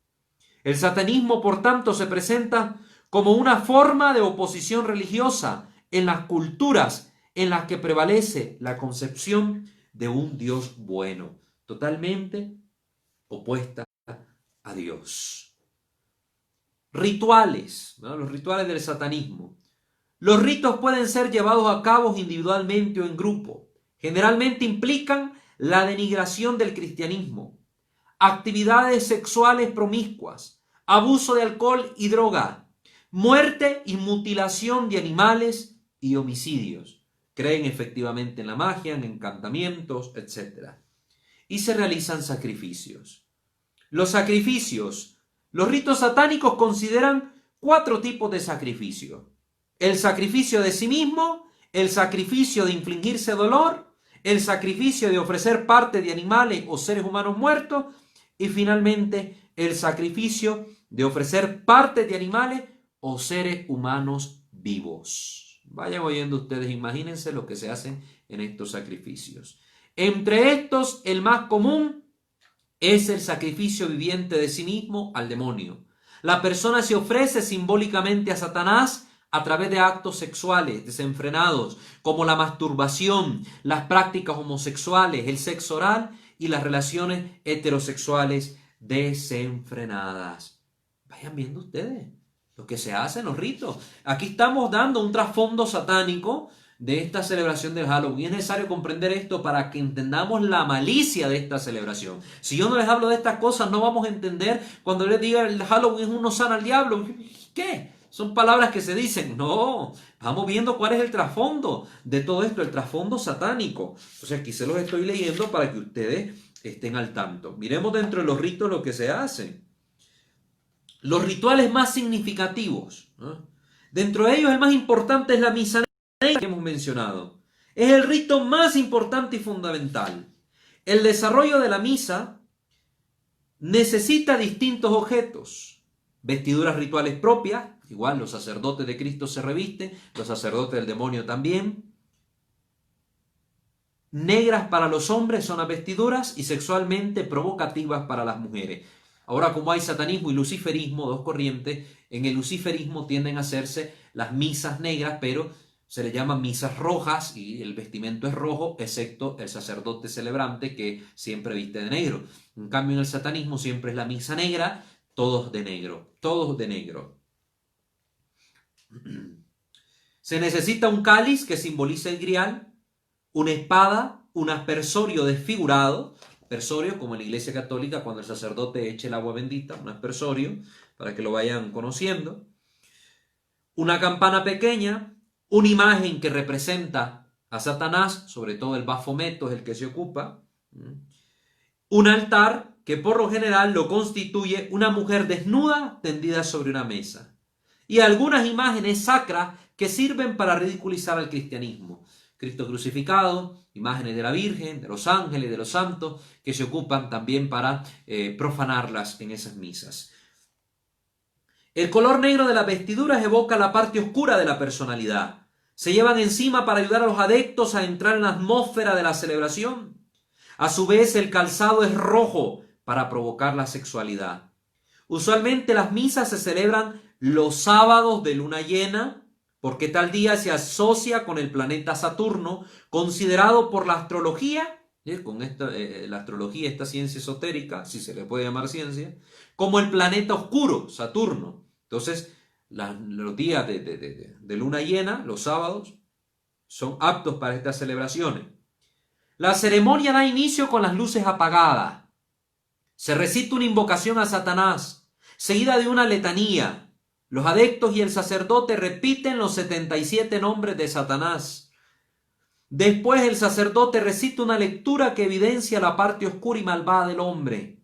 El satanismo, por tanto, se presenta como una forma de oposición religiosa en las culturas en las que prevalece la concepción de un Dios bueno, totalmente opuesta a Dios. Rituales, ¿no? Los rituales del satanismo. Los ritos pueden ser llevados a cabo individualmente o en grupo. Generalmente implican la denigración del cristianismo, actividades sexuales promiscuas, abuso de alcohol y droga, muerte y mutilación de animales y homicidios. Creen efectivamente en la magia, en encantamientos, etc. Y se realizan sacrificios. Los ritos satánicos consideran 4 tipos de sacrificio. El sacrificio de sí mismo, el sacrificio de infligirse dolor, el sacrificio de ofrecer parte de animales o seres humanos muertos y finalmente el sacrificio de ofrecer parte de animales o seres humanos vivos. Vayan oyendo ustedes, imagínense lo que se hacen en estos sacrificios. Entre estos, el más común es el sacrificio viviente de sí mismo al demonio. La persona se ofrece simbólicamente a Satanás a través de actos sexuales desenfrenados, como la masturbación, las prácticas homosexuales, el sexo oral y las relaciones heterosexuales desenfrenadas. Vayan viendo ustedes lo que se hace en los ritos. Aquí estamos dando un trasfondo satánico de esta celebración del Halloween. Es necesario comprender esto para que entendamos la malicia de esta celebración. Si yo no les hablo de estas cosas, no vamos a entender cuando les diga el Halloween es uno sana al diablo. ¿Qué? Son palabras que se dicen. No, vamos viendo cuál es el trasfondo de todo esto, el trasfondo satánico. Entonces aquí se los estoy leyendo para que ustedes estén al tanto. Miremos dentro de los ritos lo que se hace. Los rituales más significativos, ¿no? Dentro de ellos el más importante es la misa negra que hemos mencionado. Es el rito más importante y fundamental. El desarrollo de la misa necesita distintos objetos. Vestiduras rituales propias, igual los sacerdotes de Cristo se revisten, los sacerdotes del demonio también. Negras para los hombres son las vestiduras y sexualmente provocativas para las mujeres. Ahora, como hay satanismo y luciferismo, dos corrientes, en el luciferismo tienden a hacerse las misas negras, pero se le llaman misas rojas y el vestimento es rojo, excepto el sacerdote celebrante que siempre viste de negro. En cambio, en el satanismo siempre es la misa negra, todos de negro, todos de negro. Se necesita un cáliz que simboliza el grial, una espada, un aspersorio desfigurado, aspersorio como en la Iglesia Católica cuando el sacerdote eche el agua bendita, un aspersorio, para que lo vayan conociendo, una campana pequeña, una imagen que representa a Satanás, sobre todo el Bafometo es el que se ocupa, un altar que por lo general lo constituye una mujer desnuda tendida sobre una mesa, y algunas imágenes sacras que sirven para ridiculizar al cristianismo. Cristo crucificado, imágenes de la Virgen, de los ángeles, de los santos, que se ocupan también para profanarlas en esas misas. El color negro de las vestiduras evoca la parte oscura de la personalidad. Se llevan encima para ayudar a los adeptos a entrar en la atmósfera de la celebración. A su vez, el calzado es rojo para provocar la sexualidad. Usualmente las misas se celebran los sábados de luna llena, porque tal día se asocia con el planeta Saturno, considerado por la astrología, la astrología, esta ciencia esotérica, si se le puede llamar ciencia, como el planeta oscuro, Saturno. Entonces, los días de luna llena, los sábados, son aptos para estas celebraciones. La ceremonia da inicio con las luces apagadas. Se recita una invocación a Satanás, seguida de una letanía. Los adeptos y el sacerdote repiten los 77 nombres de Satanás. Después el sacerdote recita una lectura que evidencia la parte oscura y malvada del hombre.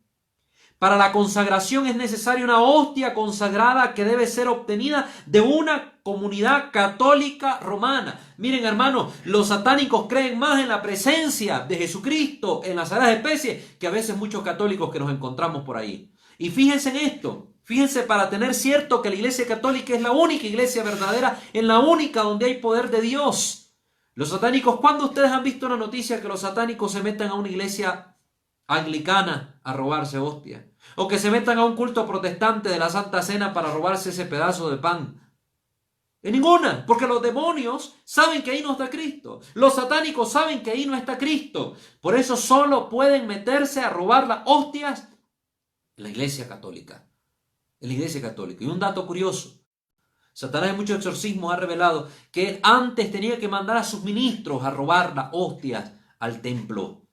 Para la consagración es necesaria una hostia consagrada que debe ser obtenida de una comunidad católica romana. Miren, hermanos, los satánicos creen más en la presencia de Jesucristo en las sagradas especies que a veces muchos católicos que nos encontramos por ahí. Y fíjense en esto. Fíjense, para tener cierto que la Iglesia Católica es la única iglesia verdadera, es la única donde hay poder de Dios. Los satánicos, ¿cuándo ustedes han visto una noticia que los satánicos se metan a una iglesia anglicana a robarse hostia? O que se metan a un culto protestante de la Santa Cena para robarse ese pedazo de pan. En ninguna, porque los demonios saben que ahí no está Cristo. Los satánicos saben que ahí no está Cristo. Por eso solo pueden meterse a robar las hostias en la Iglesia Católica. En la Iglesia Católica. Y un dato curioso. Satanás en muchos exorcismos ha revelado que él antes tenía que mandar a sus ministros a robar las hostias al templo.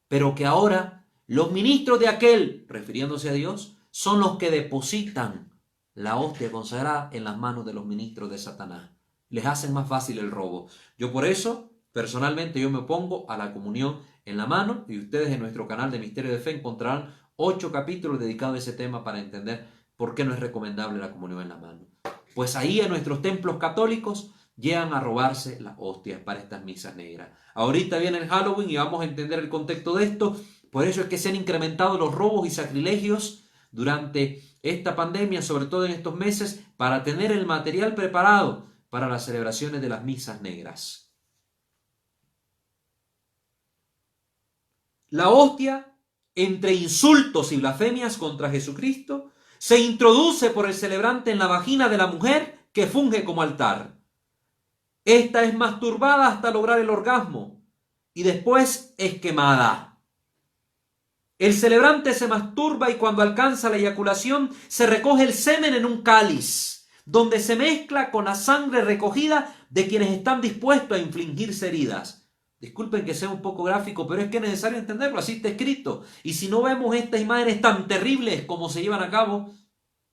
Pero que ahora los ministros de aquel, refiriéndose a Dios, son los que depositan la hostia consagrada en las manos de los ministros de Satanás. Les hacen más fácil el robo. Yo por eso, personalmente, yo me opongo a la comunión en la mano, y ustedes en nuestro canal de Misterio de Fe encontrarán 8 capítulos dedicados a ese tema para entender por qué no es recomendable la comunión en la mano. Pues ahí en nuestros templos católicos llegan a robarse las hostias para estas misas negras. Ahorita viene el Halloween y vamos a entender el contexto de esto. Por eso es que se han incrementado los robos y sacrilegios durante esta pandemia, sobre todo en estos meses, para tener el material preparado para las celebraciones de las misas negras. La hostia, entre insultos y blasfemias contra Jesucristo, se introduce por el celebrante en la vagina de la mujer que funge como altar. Esta es masturbada hasta lograr el orgasmo y después es quemada. El celebrante se masturba y cuando alcanza la eyaculación se recoge el semen en un cáliz, donde se mezcla con la sangre recogida de quienes están dispuestos a infligirse heridas. Disculpen que sea un poco gráfico, pero es que es necesario entenderlo, así está escrito. Y si no vemos estas imágenes tan terribles como se llevan a cabo,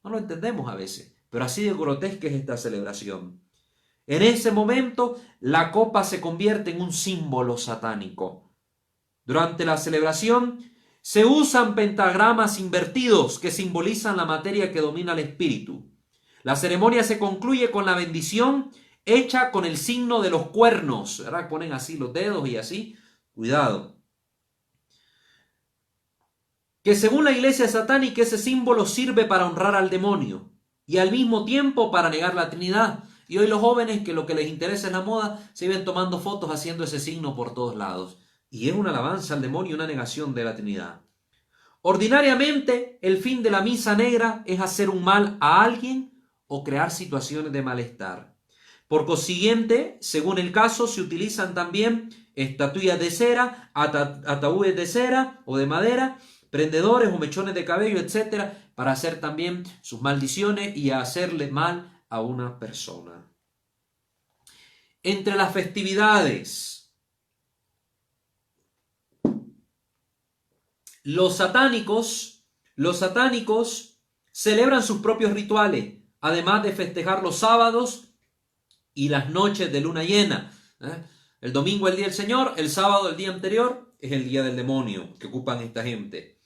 no lo entendemos a veces. Pero así de grotesca es esta celebración. En ese momento, la copa se convierte en un símbolo satánico. Durante la celebración, se usan pentagramas invertidos que simbolizan la materia que domina el espíritu. La ceremonia se concluye con la bendición hecha con el signo de los cuernos, ¿verdad? Ponen así los dedos y así. Cuidado. Que según la iglesia satánica ese símbolo sirve para honrar al demonio y al mismo tiempo para negar la Trinidad. Y hoy los jóvenes, que lo que les interesa es la moda, se ven tomando fotos haciendo ese signo por todos lados. Y es una alabanza al demonio y una negación de la Trinidad. Ordinariamente, el fin de la misa negra es hacer un mal a alguien o crear situaciones de malestar. Por consiguiente, según el caso, se utilizan también estatuillas de cera, ataúdes de cera o de madera, prendedores o mechones de cabello, etcétera, para hacer también sus maldiciones y hacerle mal a una persona. Entre las festividades, los satánicos celebran sus propios rituales, además de festejar los sábados y las noches de luna llena. El domingo es el día del Señor, el sábado, el día anterior, es el día del demonio que ocupan esta gente.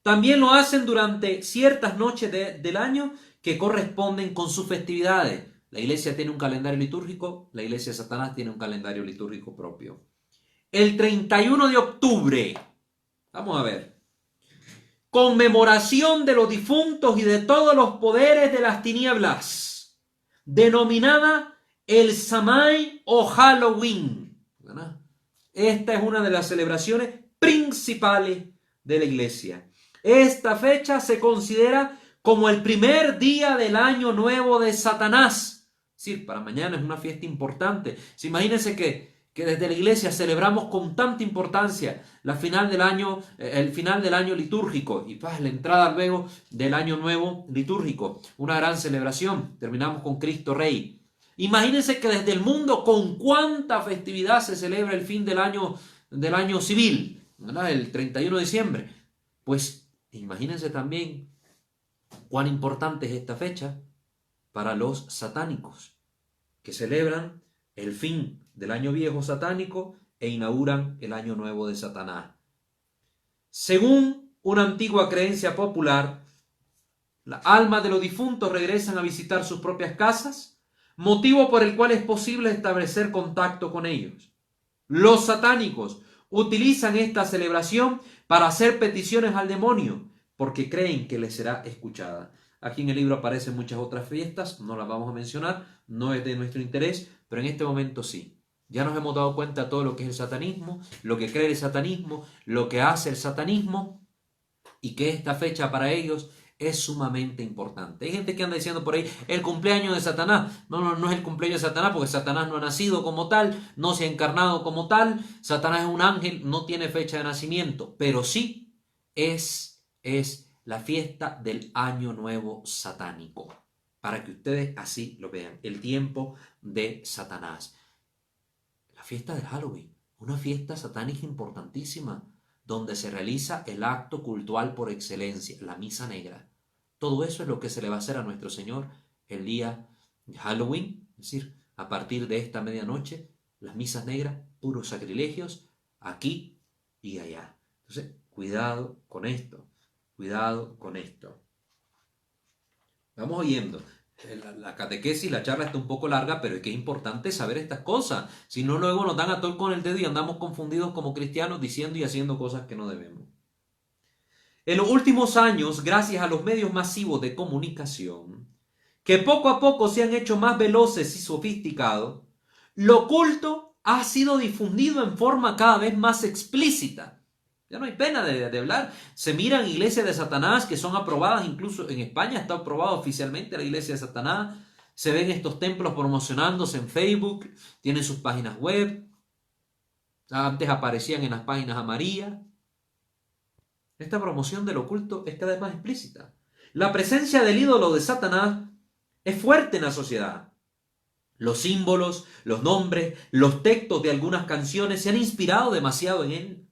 También lo hacen durante ciertas noches del año que corresponden con sus festividades. La iglesia tiene un calendario litúrgico, la iglesia de Satanás tiene un calendario litúrgico propio. El 31 de octubre, vamos a ver, conmemoración de los difuntos y de todos los poderes de las tinieblas, denominada el Samhain o Halloween. ¿Verdad? Esta es una de las celebraciones principales de la iglesia. Esta fecha se considera como el primer día del año nuevo de Satanás. Es decir, para mañana es una fiesta importante. Imagínense que desde la iglesia celebramos con tanta importancia el final del año litúrgico y la entrada luego del año nuevo litúrgico. Una gran celebración. Terminamos con Cristo Rey. Imagínense que desde el mundo con cuánta festividad se celebra el fin del año civil, ¿verdad? El 31 de diciembre. Pues imagínense también cuán importante es esta fecha para los satánicos, que celebran el fin del año viejo satánico e inauguran el año nuevo de Satanás. Según una antigua creencia popular, las almas de los difuntos regresan a visitar sus propias casas, motivo por el cual es posible establecer contacto con ellos. Los satánicos utilizan esta celebración para hacer peticiones al demonio, porque creen que les será escuchada. Aquí en el libro aparecen muchas otras fiestas, no las vamos a mencionar, no es de nuestro interés, pero en este momento sí. Ya nos hemos dado cuenta de todo lo que es el satanismo, lo que cree el satanismo, lo que hace el satanismo, y que esta fecha para ellos es sumamente importante. Hay gente que anda diciendo por ahí, el cumpleaños de Satanás. No es el cumpleaños de Satanás, porque Satanás no ha nacido como tal, no se ha encarnado como tal. Satanás es un ángel, no tiene fecha de nacimiento, pero sí es la fiesta del año nuevo satánico, para que ustedes así lo vean, el tiempo de Satanás. La fiesta del Halloween, una fiesta satánica importantísima, donde se realiza el acto cultual por excelencia, la misa negra. Todo eso es lo que se le va a hacer a nuestro Señor el día de Halloween, es decir, a partir de esta medianoche, las misas negras, puros sacrilegios, aquí y allá. Entonces, cuidado con esto, cuidado con esto. Vamos oyendo. La catequesis, la charla está un poco larga, pero es que es importante saber estas cosas. Si no, luego nos dan a tol con el dedo y andamos confundidos como cristianos diciendo y haciendo cosas que no debemos. En los últimos años, gracias a los medios masivos de comunicación, que poco a poco se han hecho más veloces y sofisticados, lo oculto ha sido difundido en forma cada vez más explícita. Ya no hay pena de hablar. Se miran iglesias de Satanás que son aprobadas, incluso en España está aprobada oficialmente la iglesia de Satanás. Se ven estos templos promocionándose en Facebook, tienen sus páginas web. Antes aparecían en las páginas amarillas. Esta promoción del oculto es cada vez más explícita. La presencia del ídolo de Satanás es fuerte en la sociedad. Los símbolos, los nombres, los textos de algunas canciones se han inspirado demasiado en él.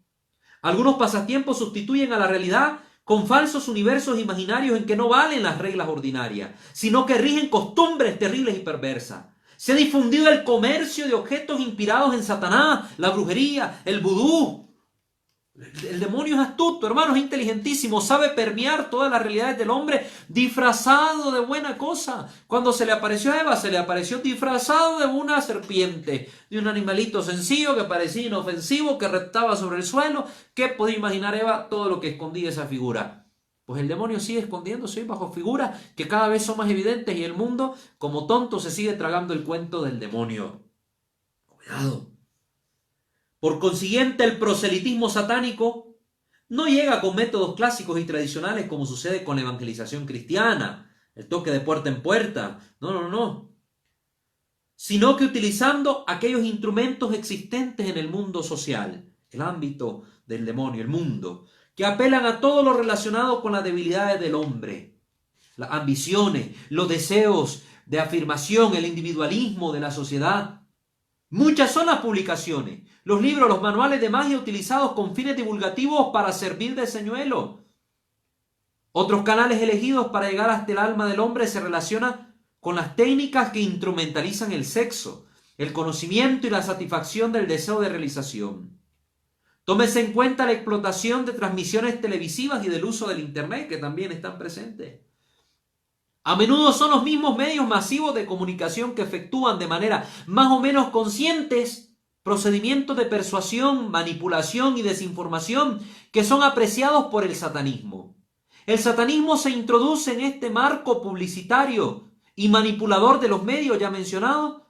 Algunos pasatiempos sustituyen a la realidad con falsos universos imaginarios en que no valen las reglas ordinarias, sino que rigen costumbres terribles y perversas. Se ha difundido el comercio de objetos inspirados en Satanás, la brujería, el vudú. El demonio es astuto, hermano, es inteligentísimo, sabe permear todas las realidades del hombre disfrazado de buena cosa. Cuando se le apareció a Eva, se le apareció disfrazado de una serpiente, de un animalito sencillo que parecía inofensivo, que reptaba sobre el suelo. ¿Qué podía imaginar Eva? Todo lo que escondía esa figura. Pues el demonio sigue escondiéndose bajo figuras que cada vez son más evidentes y el mundo, como tonto, se sigue tragando el cuento del demonio. Cuidado. Por consiguiente, el proselitismo satánico no llega con métodos clásicos y tradicionales como sucede con la evangelización cristiana, el toque de puerta en puerta. No. Sino que utilizando aquellos instrumentos existentes en el mundo social, el ámbito del demonio, el mundo, que apelan a todo lo relacionado con las debilidades del hombre, las ambiciones, los deseos de afirmación, el individualismo de la sociedad. Muchas son las publicaciones, los libros, los manuales de magia utilizados con fines divulgativos para servir de señuelo. Otros canales elegidos para llegar hasta el alma del hombre se relacionan con las técnicas que instrumentalizan el sexo, el conocimiento y la satisfacción del deseo de realización. Tómese en cuenta la explotación de transmisiones televisivas y del uso del Internet, que también están presentes. A menudo son los mismos medios masivos de comunicación que efectúan de manera más o menos conscientes procedimientos de persuasión, manipulación y desinformación que son apreciados por el satanismo. El satanismo se introduce en este marco publicitario y manipulador de los medios ya mencionados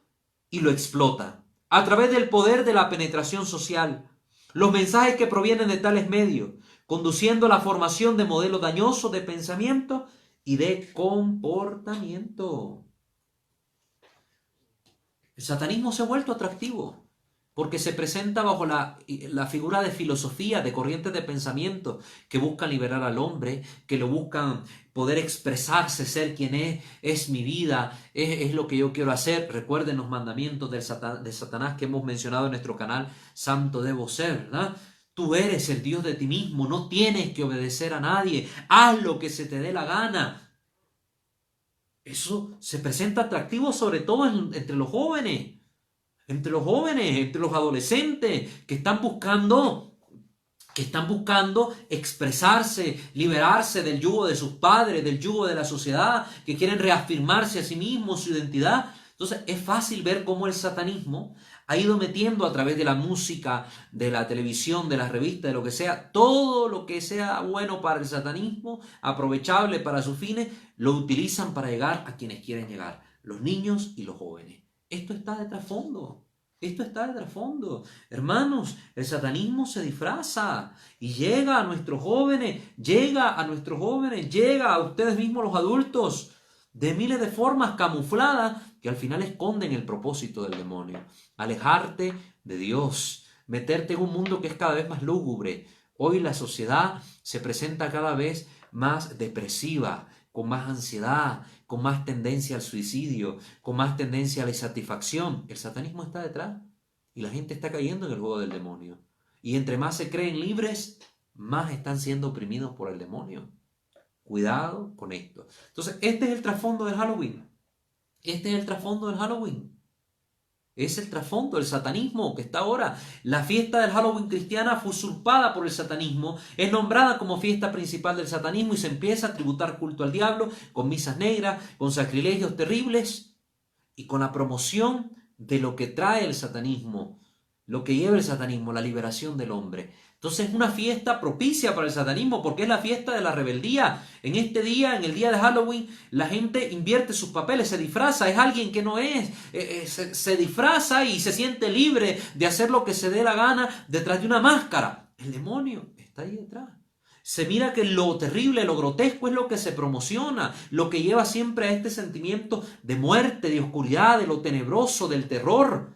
y lo explota a través del poder de la penetración social, los mensajes que provienen de tales medios, conduciendo a la formación de modelos dañosos de pensamiento y de comportamiento. El satanismo se ha vuelto atractivo porque se presenta bajo la figura de filosofía, de corrientes de pensamiento que buscan liberar al hombre, que lo buscan poder expresarse, ser quien es mi vida, es lo que yo quiero hacer. Recuerden los mandamientos de Satanás que hemos mencionado en nuestro canal, Santo debo ser, ¿verdad? Tú eres el Dios de ti mismo, no tienes que obedecer a nadie, haz lo que se te dé la gana. Eso se presenta atractivo sobre todo entre los jóvenes, entre los adolescentes que están buscando expresarse, liberarse del yugo de sus padres, del yugo de la sociedad, que quieren reafirmarse a sí mismos, su identidad. Entonces es fácil ver cómo el satanismo ha ido metiendo a través de la música, de la televisión, de las revistas, de lo que sea, todo lo que sea bueno para el satanismo, aprovechable para sus fines, lo utilizan para llegar a quienes quieren llegar, los niños y los jóvenes. Esto está de trasfondo. Esto está de trasfondo. Hermanos, el satanismo se disfraza y llega a nuestros jóvenes, llega a ustedes mismos los adultos, de miles de formas camufladas que al final esconden el propósito del demonio. Alejarte de Dios, meterte en un mundo que es cada vez más lúgubre. Hoy la sociedad se presenta cada vez más depresiva, con más ansiedad, con más tendencia al suicidio, con más tendencia a la insatisfacción. El satanismo está detrás y la gente está cayendo en el juego del demonio. Y entre más se creen libres, más están siendo oprimidos por el demonio. Cuidado con esto. Entonces, este es el trasfondo del Halloween. Este es el trasfondo del Halloween. Es el trasfondo del satanismo que está ahora. La fiesta del Halloween cristiana fue usurpada por el satanismo, es nombrada como fiesta principal del satanismo y se empieza a tributar culto al diablo con misas negras, con sacrilegios terribles y con la promoción de lo que trae el satanismo, lo que lleva el satanismo, la liberación del hombre. Entonces es una fiesta propicia para el satanismo porque es la fiesta de la rebeldía. En este día, en el día de Halloween, la gente invierte sus papeles, se disfraza, es alguien que no es, se disfraza y se siente libre de hacer lo que se dé la gana detrás de una máscara. El demonio está ahí detrás. Se mira que lo terrible, lo grotesco es lo que se promociona, lo que lleva siempre a este sentimiento de muerte, de oscuridad, de lo tenebroso, del terror.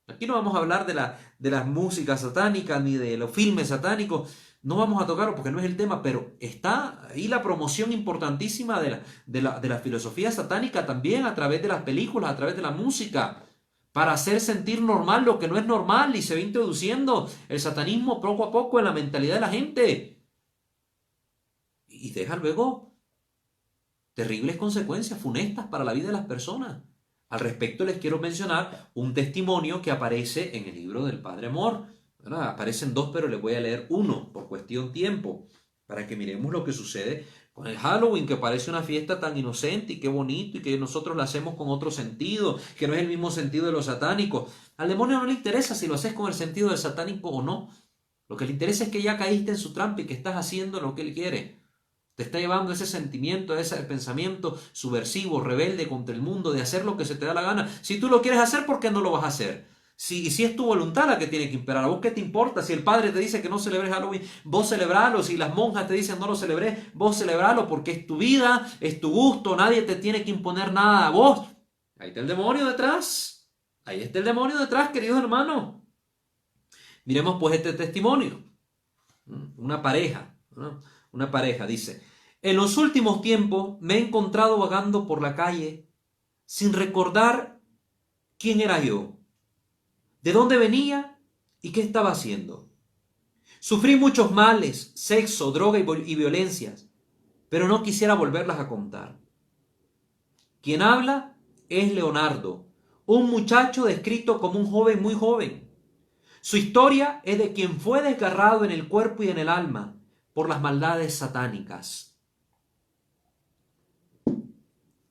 Aquí no vamos a hablar de las músicas satánicas ni de los filmes satánicos, no vamos a tocarlo porque no es el tema, pero está ahí la promoción importantísima de la filosofía satánica también a través de las películas, a través de la música, para hacer sentir normal lo que no es normal y se va introduciendo el satanismo poco a poco en la mentalidad de la gente y deja luego terribles consecuencias funestas para la vida de las personas. Al respecto les quiero mencionar un testimonio que aparece en el libro del Padre Amor. ¿Verdad? Aparecen dos, pero les voy a leer uno por cuestión tiempo, para que miremos lo que sucede con el Halloween, que parece una fiesta tan inocente y qué bonito, y que nosotros la hacemos con otro sentido, que no es el mismo sentido de los satánicos. Al demonio no le interesa si lo haces con el sentido del satánico o no. Lo que le interesa es que ya caíste en su trampa y que estás haciendo lo que él quiere. Te está llevando ese sentimiento, ese pensamiento subversivo, rebelde contra el mundo, de hacer lo que se te da la gana. Si tú lo quieres hacer, ¿por qué no lo vas a hacer? Si es tu voluntad la que tiene que imperar, ¿a vos qué te importa? Si el padre te dice que no celebres Halloween, vos celebralo. Si las monjas te dicen no lo celebres, vos celebralo, porque es tu vida, es tu gusto, nadie te tiene que imponer nada a vos. Ahí está el demonio detrás. Ahí está el demonio detrás, queridos hermanos. Miremos pues este testimonio. Una pareja, ¿no? Una pareja dice: en los últimos tiempos me he encontrado vagando por la calle sin recordar quién era yo, de dónde venía y qué estaba haciendo. Sufrí muchos males, sexo, droga y violencias, pero no quisiera volverlas a contar. Quien habla es Leonardo, un muchacho descrito como un joven muy joven. Su historia es de quien fue desgarrado en el cuerpo y en el alma por las maldades satánicas.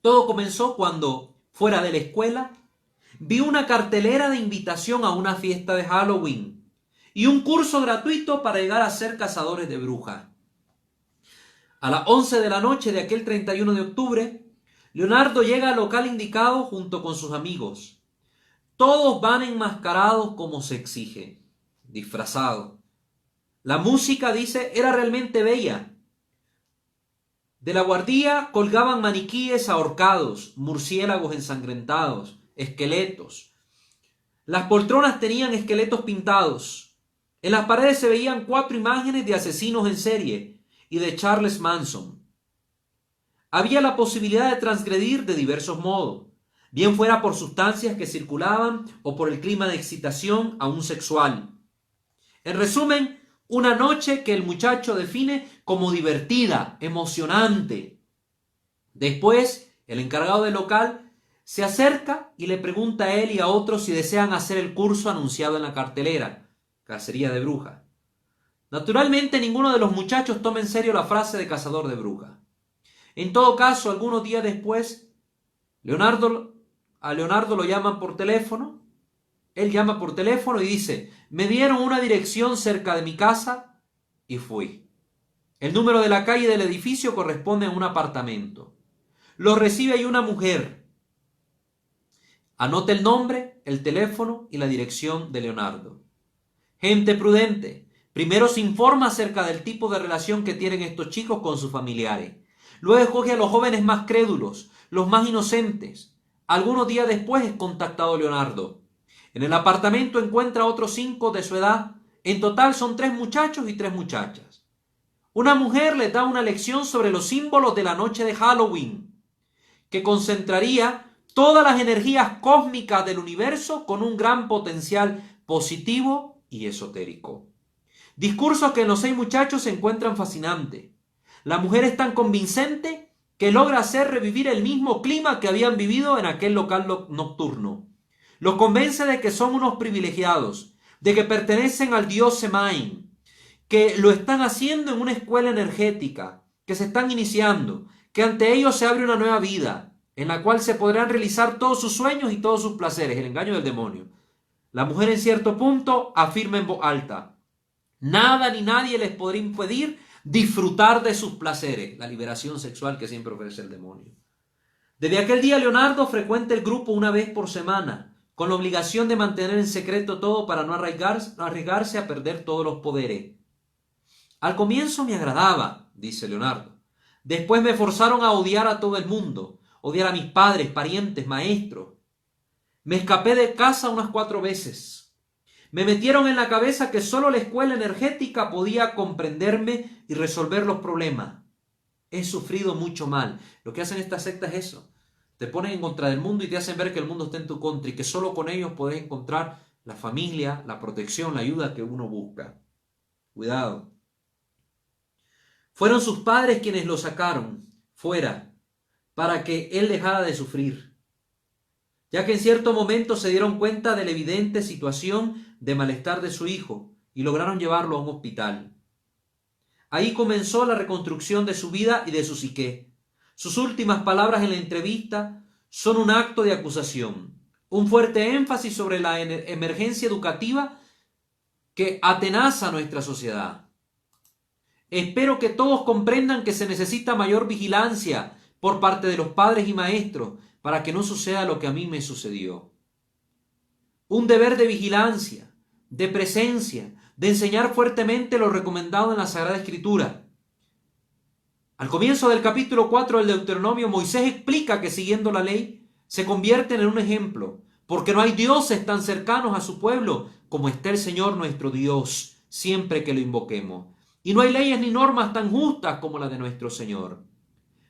Todo comenzó cuando, fuera de la escuela, vi una cartelera de invitación a una fiesta de Halloween y un curso gratuito para llegar a ser cazadores de brujas. A las 11 de la noche de aquel 31 de octubre, Leonardo llega al local indicado junto con sus amigos. Todos van enmascarados como se exige, disfrazados. La música, dice, era realmente bella. De la guardilla colgaban maniquíes ahorcados, murciélagos ensangrentados, esqueletos. Las poltronas tenían esqueletos pintados. En las paredes se veían 4 imágenes de asesinos en serie y de Charles Manson. Había la posibilidad de transgredir de diversos modos, bien fuera por sustancias que circulaban o por el clima de excitación aún sexual. En resumen, una noche que el muchacho define como divertida, emocionante. Después, el encargado del local se acerca y le pregunta a él y a otros si desean hacer el curso anunciado en la cartelera, cacería de brujas. Naturalmente, ninguno de los muchachos toma en serio la frase de cazador de brujas. En todo caso, algunos días después, a Leonardo lo llaman por teléfono. Él llama por teléfono y dice: me dieron una dirección cerca de mi casa y fui. El número de la calle del edificio corresponde a un apartamento. Lo recibe ahí una mujer. Anota el nombre, el teléfono y la dirección de Leonardo. Gente prudente. Primero se informa acerca del tipo de relación que tienen estos chicos con sus familiares. Luego escoge a los jóvenes más crédulos, los más inocentes. Algunos días después es contactado Leonardo. En el apartamento encuentra a otros 5 de su edad. En total son 3 muchachos y 3 muchachas. Una mujer les da una lección sobre los símbolos de la noche de Halloween, que concentraría todas las energías cósmicas del universo con un gran potencial positivo y esotérico. Discursos que en los 6 muchachos se encuentran fascinantes. La mujer es tan convincente que logra hacer revivir el mismo clima que habían vivido en aquel local nocturno. Los convence de que son unos privilegiados, de que pertenecen al dios Semain, que lo están haciendo en una escuela energética, que se están iniciando, que ante ellos se abre una nueva vida, en la cual se podrán realizar todos sus sueños y todos sus placeres, el engaño del demonio. La mujer en cierto punto afirma en voz alta: Nada ni nadie les podrá impedir disfrutar de sus placeres, la liberación sexual que siempre ofrece el demonio. Desde aquel día Leonardo frecuenta el grupo una vez por semana, con la obligación de mantener en secreto todo para no arriesgarse a perder todos los poderes. Al comienzo me agradaba, dice Leonardo. Después me forzaron a odiar a todo el mundo, odiar a mis padres, parientes, maestros. Me escapé de casa unas 4 veces. Me metieron en la cabeza que solo la escuela energética podía comprenderme y resolver los problemas. He sufrido mucho mal. Lo que hacen estas sectas es eso. Te ponen en contra del mundo y te hacen ver que el mundo está en tu contra y que solo con ellos podés encontrar la familia, la protección, la ayuda que uno busca. Cuidado. Fueron sus padres quienes lo sacaron fuera para que él dejara de sufrir, ya que en cierto momento se dieron cuenta de la evidente situación de malestar de su hijo y lograron llevarlo a un hospital. Ahí comenzó la reconstrucción de su vida y de su psique. Sus últimas palabras en la entrevista son un acto de acusación, un fuerte énfasis sobre la emergencia educativa que atenaza a nuestra sociedad. Espero que todos comprendan que se necesita mayor vigilancia por parte de los padres y maestros para que no suceda lo que a mí me sucedió. Un deber de vigilancia, de presencia, de enseñar fuertemente lo recomendado en la Sagrada Escritura. Al comienzo del capítulo 4 del Deuteronomio, Moisés explica que siguiendo la ley se convierten en un ejemplo, porque no hay dioses tan cercanos a su pueblo como está el Señor nuestro Dios, siempre que lo invoquemos. Y no hay leyes ni normas tan justas como la de nuestro Señor.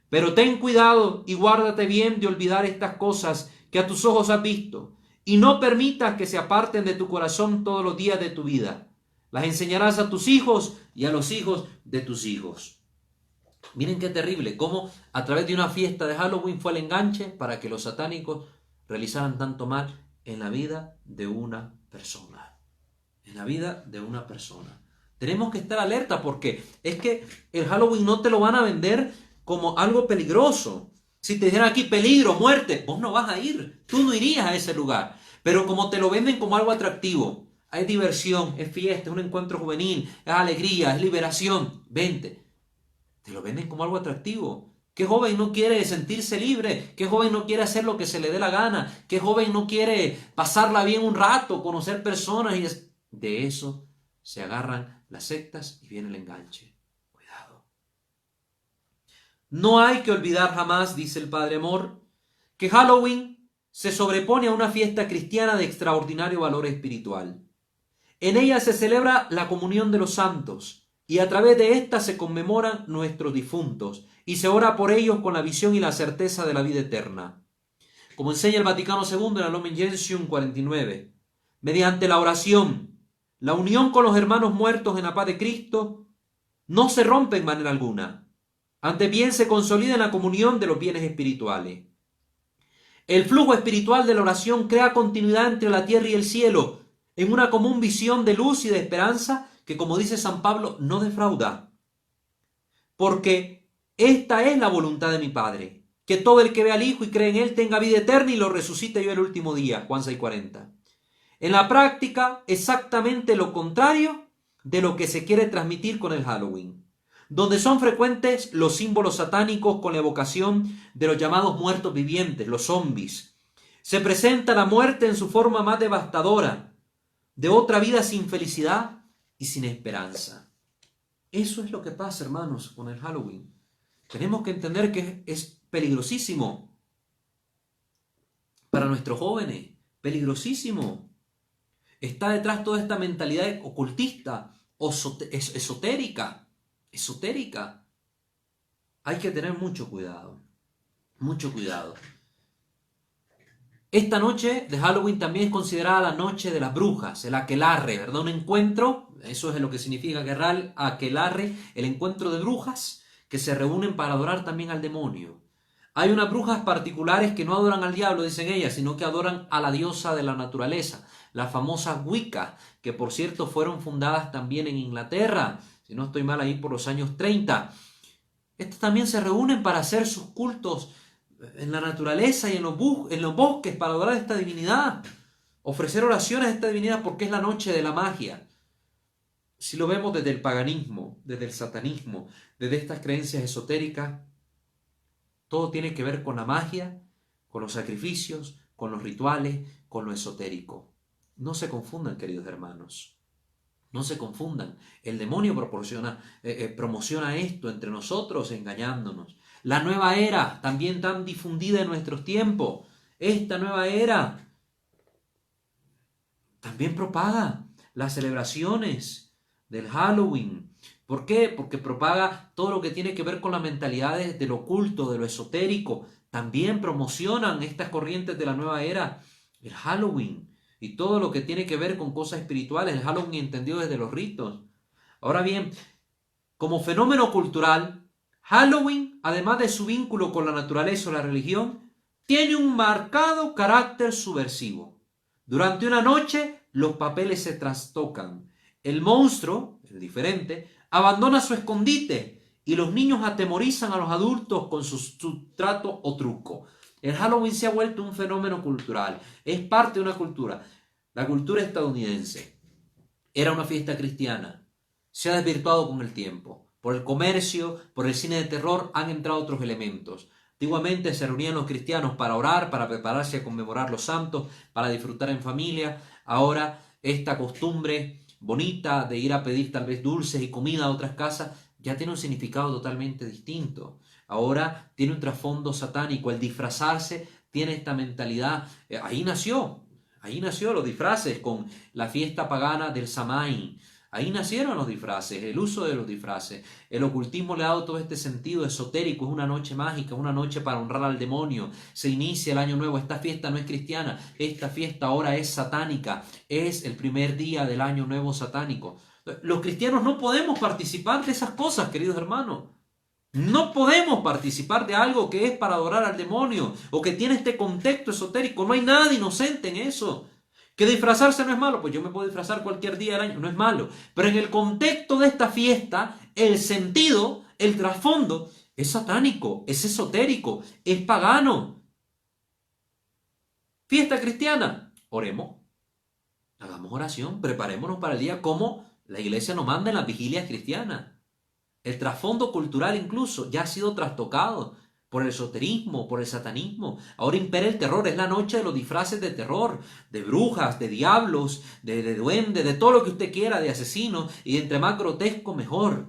Pero ten cuidado y guárdate bien de olvidar estas cosas que a tus ojos has visto, y no permitas que se aparten de tu corazón todos los días de tu vida. Las enseñarás a tus hijos y a los hijos de tus hijos. Miren qué terrible, cómo a través de una fiesta de Halloween fue el enganche para que los satánicos realizaran tanto mal en la vida de una persona. En la vida de una persona. Tenemos que estar alerta porque es que el Halloween no te lo van a vender como algo peligroso. Si te dijeran aquí peligro, muerte, vos no vas a ir. Tú no irías a ese lugar. Pero como te lo venden como algo atractivo, es diversión, es fiesta, es un encuentro juvenil, es alegría, es liberación, vente. Te lo venden como algo atractivo. ¿Qué joven no quiere sentirse libre? ¿Qué joven no quiere hacer lo que se le dé la gana? ¿Qué joven no quiere pasarla bien un rato, conocer personas? Y de eso se agarran las sectas y viene el enganche. Cuidado. No hay que olvidar jamás, dice el Padre Amor, que Halloween se sobrepone a una fiesta cristiana de extraordinario valor espiritual. En ella se celebra la comunión de los santos y a través de esta se conmemoran nuestros difuntos y se ora por ellos con la visión y la certeza de la vida eterna. Como enseña el Vaticano II en la Lumen Gentium 49, mediante la oración, la unión con los hermanos muertos en la paz de Cristo no se rompe en manera alguna. Antes bien se consolida en la comunión de los bienes espirituales. El flujo espiritual de la oración crea continuidad entre la tierra y el cielo, en una común visión de luz y de esperanza que, como dice San Pablo, no defrauda. Porque esta es la voluntad de mi Padre, que todo el que ve al Hijo y cree en Él tenga vida eterna y lo resucite yo el último día. Juan 6:40. En la práctica, exactamente lo contrario de lo que se quiere transmitir con el Halloween, donde son frecuentes los símbolos satánicos con la evocación de los llamados muertos vivientes, los zombies. Se presenta la muerte en su forma más devastadora, de otra vida sin felicidad y sin esperanza. Eso es lo que pasa, hermanos, con el Halloween. Tenemos que entender que es peligrosísimo para nuestros jóvenes, peligrosísimo. Está detrás toda esta mentalidad ocultista, esotérica. Hay que tener mucho cuidado, mucho cuidado. Esta noche de Halloween también es considerada la noche de las brujas, el aquelarre, ¿verdad? Un encuentro, eso es lo que significa aquelarre, el encuentro de brujas que se reúnen para adorar también al demonio. Hay unas brujas particulares que no adoran al diablo, dicen ellas, sino que adoran a la diosa de la naturaleza, la famosa Wicca, que por cierto fueron fundadas también en Inglaterra, si no estoy mal ahí por los años 30. Estas también se reúnen para hacer sus cultos en la naturaleza y en los bosques para adorar a esta divinidad, ofrecer oraciones a esta divinidad porque es la noche de la magia. si lo vemos desde el paganismo, desde el satanismo, desde estas creencias esotéricas, todo tiene que ver con la magia, con los sacrificios, con los rituales, con lo esotérico. No se confundan, queridos hermanos. No se confundan. El demonio promociona esto entre nosotros, engañándonos. La nueva era, también tan difundida en nuestros tiempos, esta nueva era también propaga las celebraciones del Halloween. ¿Por qué? Porque propaga todo lo que tiene que ver con las mentalidades de lo oculto, de lo esotérico. También promocionan estas corrientes de la nueva era, el Halloween, y todo lo que tiene que ver con cosas espirituales, el Halloween entendido desde los ritos. Ahora bien, como fenómeno cultural, Halloween, además de su vínculo con la naturaleza o la religión, tiene un marcado carácter subversivo. Durante una noche, los papeles se trastocan. El monstruo, el diferente, abandona su escondite y los niños atemorizan a los adultos con su trato o truco. El Halloween se ha vuelto un fenómeno cultural, es parte de una cultura. La cultura estadounidense era una fiesta cristiana, se ha desvirtuado con el tiempo. Por el comercio, por el cine de terror han entrado otros elementos. Antiguamente se reunían los cristianos para orar, para prepararse a conmemorar los santos, para disfrutar en familia. Ahora esta costumbre bonita de ir a pedir tal vez dulces y comida a otras casas ya tiene un significado totalmente distinto. Ahora tiene un trasfondo satánico. El disfrazarse tiene esta mentalidad. Ahí nació los disfraces con la fiesta pagana del Samhain. Ahí nacieron los disfraces, el uso de los disfraces. El ocultismo le ha dado todo este sentido esotérico. Es una noche mágica, una noche para honrar al demonio. Se inicia el año nuevo. Esta fiesta no es cristiana. Esta fiesta ahora es satánica. Es el primer día del año nuevo satánico. Los cristianos no podemos participar de esas cosas, queridos hermanos. No podemos participar de algo que es para adorar al demonio o que tiene este contexto esotérico. No hay nada inocente en eso. ¿Que disfrazarse no es malo? Pues yo me puedo disfrazar cualquier día del año, no es malo. Pero en el contexto de esta fiesta, el sentido, el trasfondo, es satánico, es esotérico, es pagano. Fiesta cristiana, oremos, hagamos oración, preparémonos para el día como la iglesia nos manda en las vigilias cristianas. El trasfondo cultural incluso ya ha sido trastocado por el esoterismo, por el satanismo. Ahora impera el terror, es la noche de los disfraces de terror, de brujas, de diablos, de duendes, de todo lo que usted quiera, de asesinos, y entre más grotesco mejor.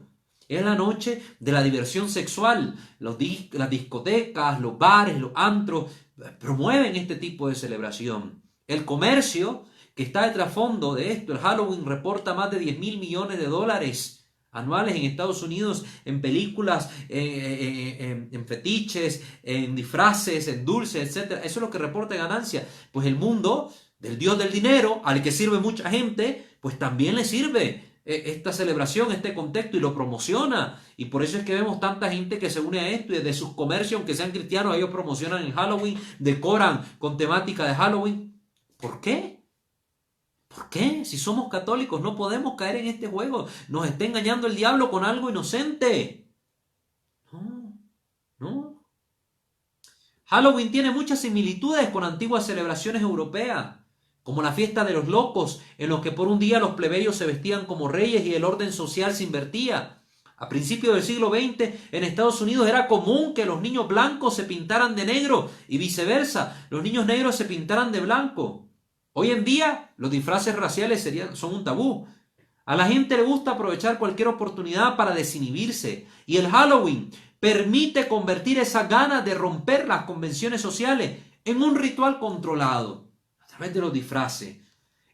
Es la noche de la diversión sexual. Las discotecas, los bares, los antros promueven este tipo de celebración. El comercio que está de trasfondo de esto, el Halloween reporta más de 10.000 millones de dólares anuales en Estados Unidos, en películas, en fetiches, en disfraces, en dulces, etc. Eso es lo que reporta ganancia. Pues el mundo del dios del dinero, al que sirve mucha gente, pues también le sirve esta celebración, este contexto, y lo promociona. Y por eso es que vemos tanta gente que se une a esto, y desde sus comercios, aunque sean cristianos, ellos promocionan el Halloween, decoran con temática de Halloween. ¿Por qué? ¿Por qué? Si somos católicos no podemos caer en este juego. Nos está engañando el diablo con algo inocente. No. Halloween tiene muchas similitudes con antiguas celebraciones europeas, como la fiesta de los locos, en los que por un día los plebeyos se vestían como reyes y el orden social se invertía. A principios del siglo XX, en Estados Unidos era común que los niños blancos se pintaran de negro y viceversa, los niños negros se pintaran de blanco. Hoy en día los disfraces raciales son un tabú. A la gente le gusta aprovechar cualquier oportunidad para desinhibirse. Y el Halloween permite convertir esas ganas de romper las convenciones sociales en un ritual controlado a través de los disfraces.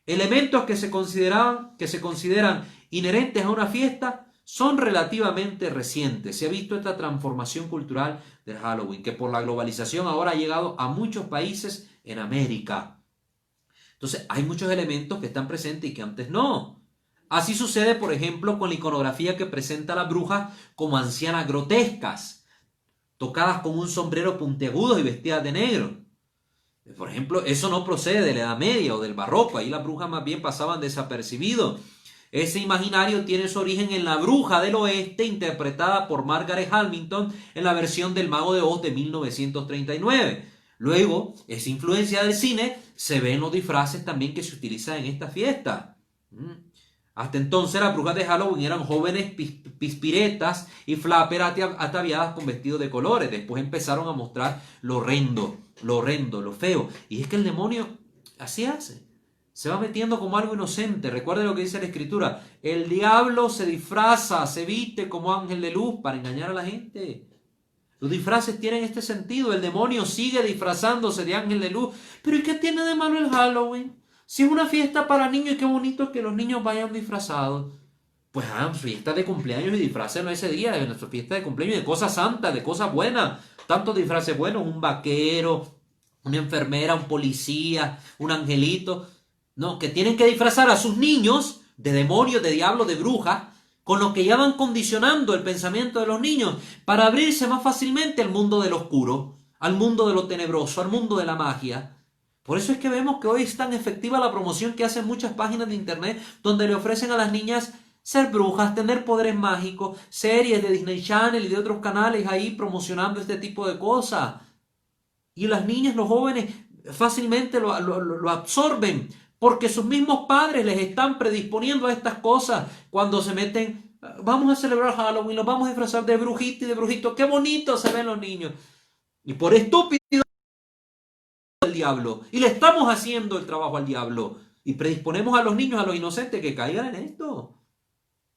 Elementos que se consideran inherentes a una fiesta son relativamente recientes. Se ha visto esta transformación cultural del Halloween, que por la globalización ahora ha llegado a muchos países en América. Entonces, hay muchos elementos que están presentes y que antes no. Así sucede, por ejemplo, con la iconografía que presenta a las brujas como ancianas grotescas, tocadas con un sombrero puntiagudo y vestidas de negro. Por ejemplo, eso no procede de la Edad Media o del Barroco. Ahí las brujas más bien pasaban desapercibidos. Ese imaginario tiene su origen en La Bruja del Oeste, interpretada por Margaret Hamilton en la versión del Mago de Oz de 1939. Luego, esa influencia del cine se ve en los disfraces también que se utilizan en esta fiesta. Hasta entonces las brujas de Halloween eran jóvenes pispiretas y flapper ataviadas con vestidos de colores. Después empezaron a mostrar lo horrendo, lo feo. Y es que el demonio así hace. Se va metiendo como algo inocente. Recuerden lo que dice la Escritura. El diablo se disfraza, se viste como ángel de luz para engañar a la gente. Los disfraces tienen este sentido. El demonio sigue disfrazándose de ángel de luz. Pero ¿y qué tiene de malo el Halloween? Si es una fiesta para niños, y qué bonito que los niños vayan disfrazados. Pues hagan fiestas de cumpleaños y disfrácenlo ese día, de nuestra fiesta de cumpleaños, de cosas santas, de cosas buenas. Tantos disfraces buenos, un vaquero, una enfermera, un policía, un angelito. No, que tienen que disfrazar a sus niños de demonios, de diablos, de brujas, con lo que ya van condicionando el pensamiento de los niños para abrirse más fácilmente al mundo del oscuro, al mundo de lo tenebroso, al mundo de la magia. Por eso es que vemos que hoy es tan efectiva la promoción que hacen muchas páginas de internet donde le ofrecen a las niñas ser brujas, tener poderes mágicos, series de Disney Channel y de otros canales ahí promocionando este tipo de cosas. Y las niñas, los jóvenes fácilmente lo absorben porque sus mismos padres les están predisponiendo a estas cosas cuando se meten. Vamos a celebrar Halloween, los vamos a disfrazar de brujita y de brujito. ¡Qué bonito se ven los niños! Y por estúpido al diablo. Y le estamos haciendo el trabajo al diablo. Y predisponemos a los niños, a los inocentes, que caigan en esto.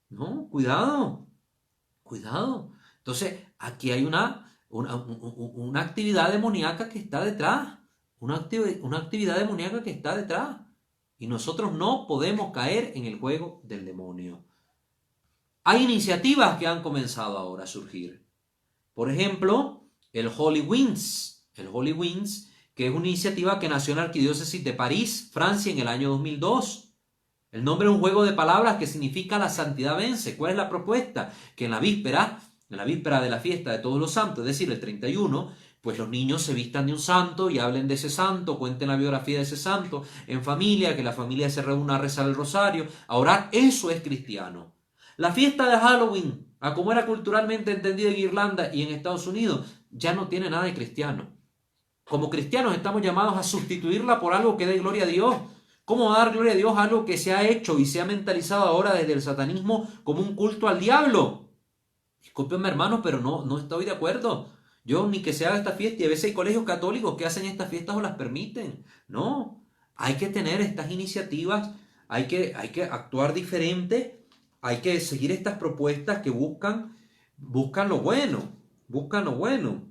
No, cuidado. Cuidado. Entonces, aquí hay una actividad demoníaca que está detrás. Una actividad demoníaca que está detrás. Y nosotros no podemos caer en el juego del demonio. Hay iniciativas que han comenzado ahora a surgir. Por ejemplo, el Holy Winds. El Holy Winds, que es una iniciativa que nació en la Arquidiócesis de París, Francia, en el año 2002. El nombre es un juego de palabras que significa la santidad vence. ¿Cuál es la propuesta? Que en la víspera de la fiesta de Todos los Santos, es decir, el 31, pues los niños se vistan de un santo y hablen de ese santo, cuenten la biografía de ese santo en familia, que la familia se reúna a rezar el rosario, a orar. Eso es cristiano. La fiesta de Halloween, a como era culturalmente entendida en Irlanda y en Estados Unidos, ya no tiene nada de cristiano. Como cristianos estamos llamados a sustituirla por algo que dé gloria a Dios. ¿Cómo dar gloria a Dios a algo que se ha hecho y se ha mentalizado ahora desde el satanismo como un culto al diablo? Discúlpenme, hermanos, pero no estoy de acuerdo. Yo ni que se haga esta fiesta, y a veces hay colegios católicos que hacen estas fiestas o las permiten. No, hay que tener estas iniciativas, hay que actuar diferente, hay que seguir estas propuestas que buscan lo bueno, buscan lo bueno.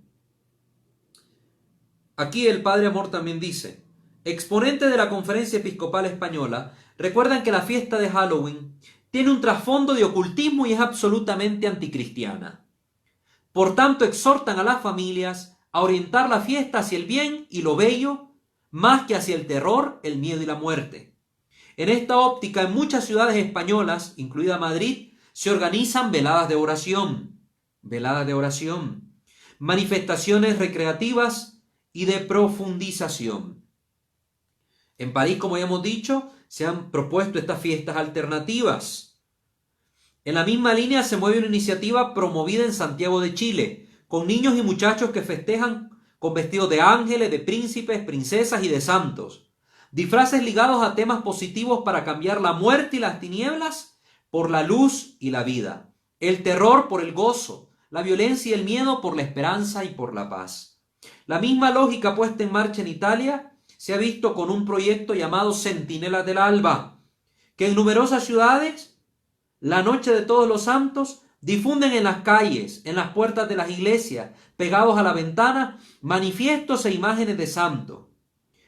Aquí el Padre Amor también dice: exponentes de la Conferencia Episcopal Española recuerdan que la fiesta de Halloween tiene un trasfondo de ocultismo y es absolutamente anticristiana. Por tanto, exhortan a las familias a orientar la fiesta hacia el bien y lo bello, más que hacia el terror, el miedo y la muerte. En esta óptica, en muchas ciudades españolas, incluida Madrid, se organizan veladas de oración, manifestaciones recreativas y de profundización. En París, como ya hemos dicho, se han propuesto estas fiestas alternativas. En la misma línea se mueve una iniciativa promovida en Santiago de Chile, con niños y muchachos que festejan con vestidos de ángeles, de príncipes, princesas y de santos. Disfraces ligados a temas positivos para cambiar la muerte y las tinieblas por la luz y la vida, el terror por el gozo, la violencia y el miedo por la esperanza y por la paz. La misma lógica puesta en marcha en Italia se ha visto con un proyecto llamado Centinelas del Alba, que en numerosas ciudades, la noche de Todos los Santos, difunden en las calles, en las puertas de las iglesias, pegados a la ventana, manifiestos e imágenes de santos.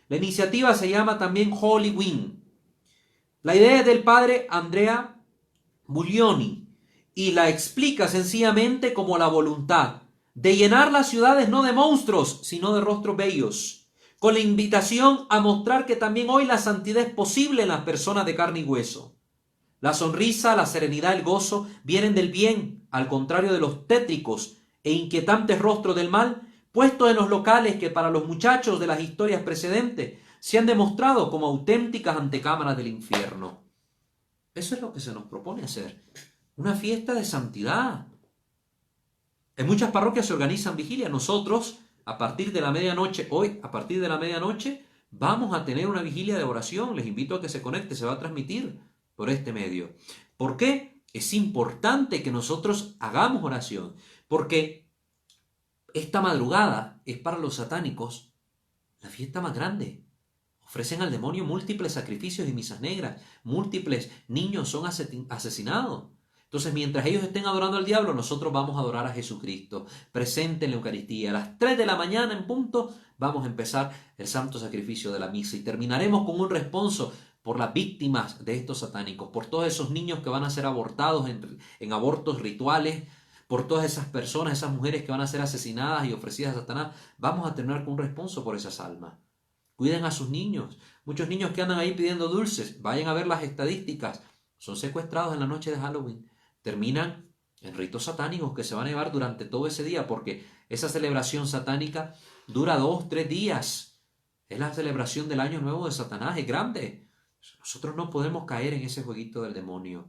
La iniciativa se llama también Holy Wind. La idea es del padre Andrea Buglioni y la explica sencillamente como la voluntad de llenar las ciudades no de monstruos, sino de rostros bellos, con la invitación a mostrar que también hoy la santidad es posible en las personas de carne y hueso. La sonrisa, la serenidad, el gozo vienen del bien, al contrario de los tétricos e inquietantes rostros del mal puestos en los locales que para los muchachos de las historias precedentes se han demostrado como auténticas antecámaras del infierno. Eso es lo que se nos propone hacer, una fiesta de santidad. En muchas parroquias se organizan vigilias. Nosotros, a partir de la medianoche, hoy, a partir de la medianoche, vamos a tener una vigilia de oración. Les invito a que se conecte, se va a transmitir. por este medio. ¿Por qué? Es importante que nosotros hagamos oración, porque esta madrugada es para los satánicos la fiesta más grande. Ofrecen al demonio múltiples sacrificios y misas negras. Múltiples niños son asesinados. Entonces, mientras ellos estén adorando al diablo, nosotros vamos a adorar a Jesucristo, presente en la Eucaristía. A las 3 de la mañana en punto, vamos a empezar el santo sacrificio de la misa y terminaremos con un responso por las víctimas de estos satánicos, por todos esos niños que van a ser abortados en abortos rituales, por todas esas personas, esas mujeres que van a ser asesinadas y ofrecidas a Satanás. Vamos a terminar con un responso por esas almas. Cuiden a sus niños. Muchos niños que andan ahí pidiendo dulces, vayan a ver las estadísticas, son secuestrados en la noche de Halloween. Terminan en ritos satánicos que se van a llevar durante todo ese día, porque esa celebración satánica dura 2, 3 días. Es la celebración del año nuevo de Satanás, es grande. Nosotros no podemos caer en ese jueguito del demonio.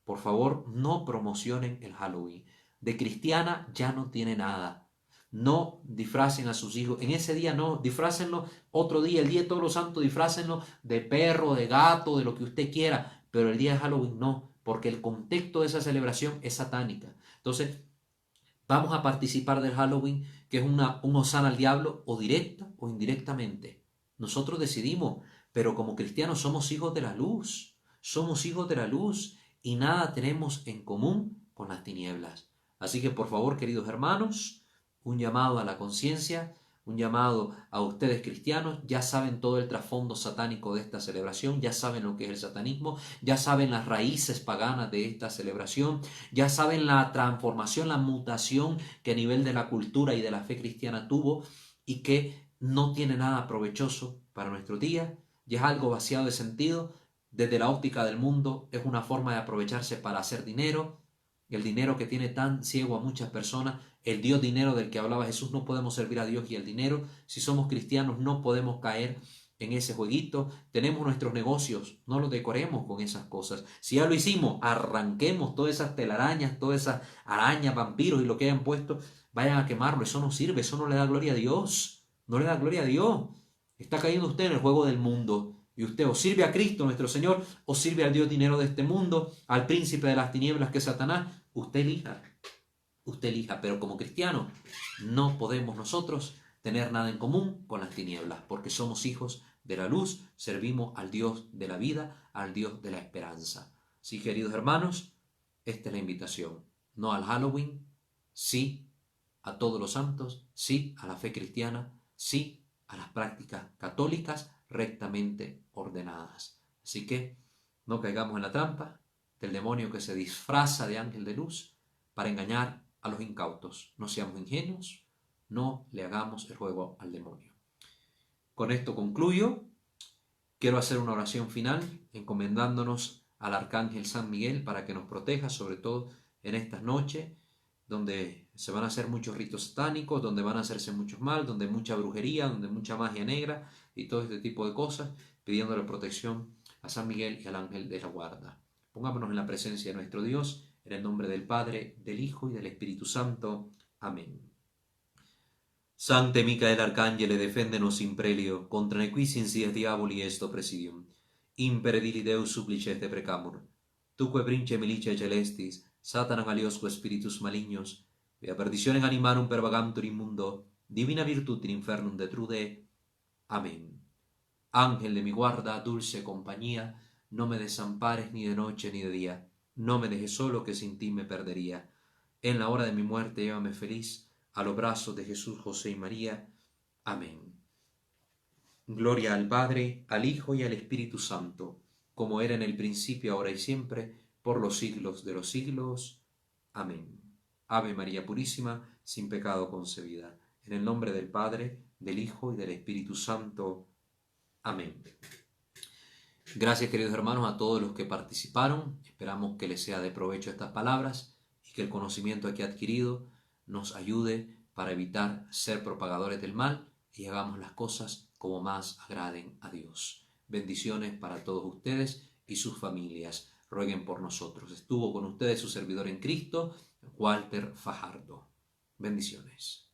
Por favor, no promocionen el Halloween. De cristiana ya no tiene nada. No disfracen a sus hijos. En ese día no, disfrácenlo otro día. El día de Todos los Santos, disfrácenlo de perro, de gato, de lo que usted quiera. Pero el día de Halloween no, porque el contexto de esa celebración es satánica. Entonces, vamos a participar del Halloween, que es un hosana al diablo, o directa o indirectamente. Nosotros decidimos, pero como cristianos somos hijos de la luz. Somos hijos de la luz y nada tenemos en común con las tinieblas. Así que, por favor, queridos hermanos, un llamado a la conciencia, un llamado a ustedes cristianos. Ya saben todo el trasfondo satánico de esta celebración, ya saben lo que es el satanismo, ya saben las raíces paganas de esta celebración, ya saben la transformación, la mutación que a nivel de la cultura y de la fe cristiana tuvo y que no tiene nada provechoso para nuestro día, ya es algo vaciado de sentido. Desde la óptica del mundo es una forma de aprovecharse para hacer dinero, el dinero que tiene tan ciego a muchas personas, el Dios dinero del que hablaba Jesús. No podemos servir a Dios y el dinero. Si somos cristianos no podemos caer en ese jueguito. Tenemos nuestros negocios, no los decoremos con esas cosas. Si ya lo hicimos, arranquemos todas esas telarañas, todas esas arañas, vampiros y lo que hayan puesto, vayan a quemarlo. Eso no sirve, eso no le da gloria a Dios, no le da gloria a Dios. Está cayendo usted en el juego del mundo. Y usted o sirve a Cristo nuestro Señor o sirve al Dios dinero de este mundo, al príncipe de las tinieblas que es Satanás. Usted elija, pero como cristiano no podemos nosotros tener nada en común con las tinieblas, porque somos hijos de la luz, servimos al Dios de la vida, al Dios de la esperanza. Sí, queridos hermanos, esta es la invitación. No al Halloween, sí a todos los santos, sí a la fe cristiana, sí a las prácticas católicas rectamente ordenadas. Así que no caigamos en la trampa del demonio que se disfraza de ángel de luz para engañar a los incautos. No seamos ingenuos, no le hagamos el juego al demonio. Con esto concluyo. Quiero hacer una oración final encomendándonos al arcángel San Miguel para que nos proteja, sobre todo en estas noches donde se van a hacer muchos ritos satánicos, donde van a hacerse muchos mal, donde hay mucha brujería, donde hay mucha magia negra y todo este tipo de cosas, pidiéndole protección a San Miguel y al ángel de la guarda. Pongámonos en la presencia de nuestro Dios, en el nombre del Padre, del Hijo y del Espíritu Santo. Amén. Sancte Micael Arcangele, defendenos in prelio, contra nequis insidias diaboli est presidium. Impere dili Deus supplices te precamur. Tuque prince milicia celestis, Satanam aliosque spiritus malignos, via perditionem animarum per vagantur in mundo, divina virtut in infernum detrude. Amén. Ángel de mi guarda, dulce compañía, no me desampares ni de noche ni de día, no me dejes solo que sin ti me perdería. En la hora de mi muerte llévame feliz a los brazos de Jesús, José y María. Amén. Gloria al Padre, al Hijo y al Espíritu Santo, como era en el principio, ahora y siempre, por los siglos de los siglos. Amén. Ave María Purísima, sin pecado concebida. En el nombre del Padre, del Hijo y del Espíritu Santo. Amén. Gracias, queridos hermanos, a todos los que participaron. Esperamos que les sea de provecho estas palabras y que el conocimiento aquí adquirido nos ayude para evitar ser propagadores del mal y hagamos las cosas como más agraden a Dios. Bendiciones para todos ustedes y sus familias. Rueguen por nosotros. Estuvo con ustedes su servidor en Cristo, Walter Fajardo. Bendiciones.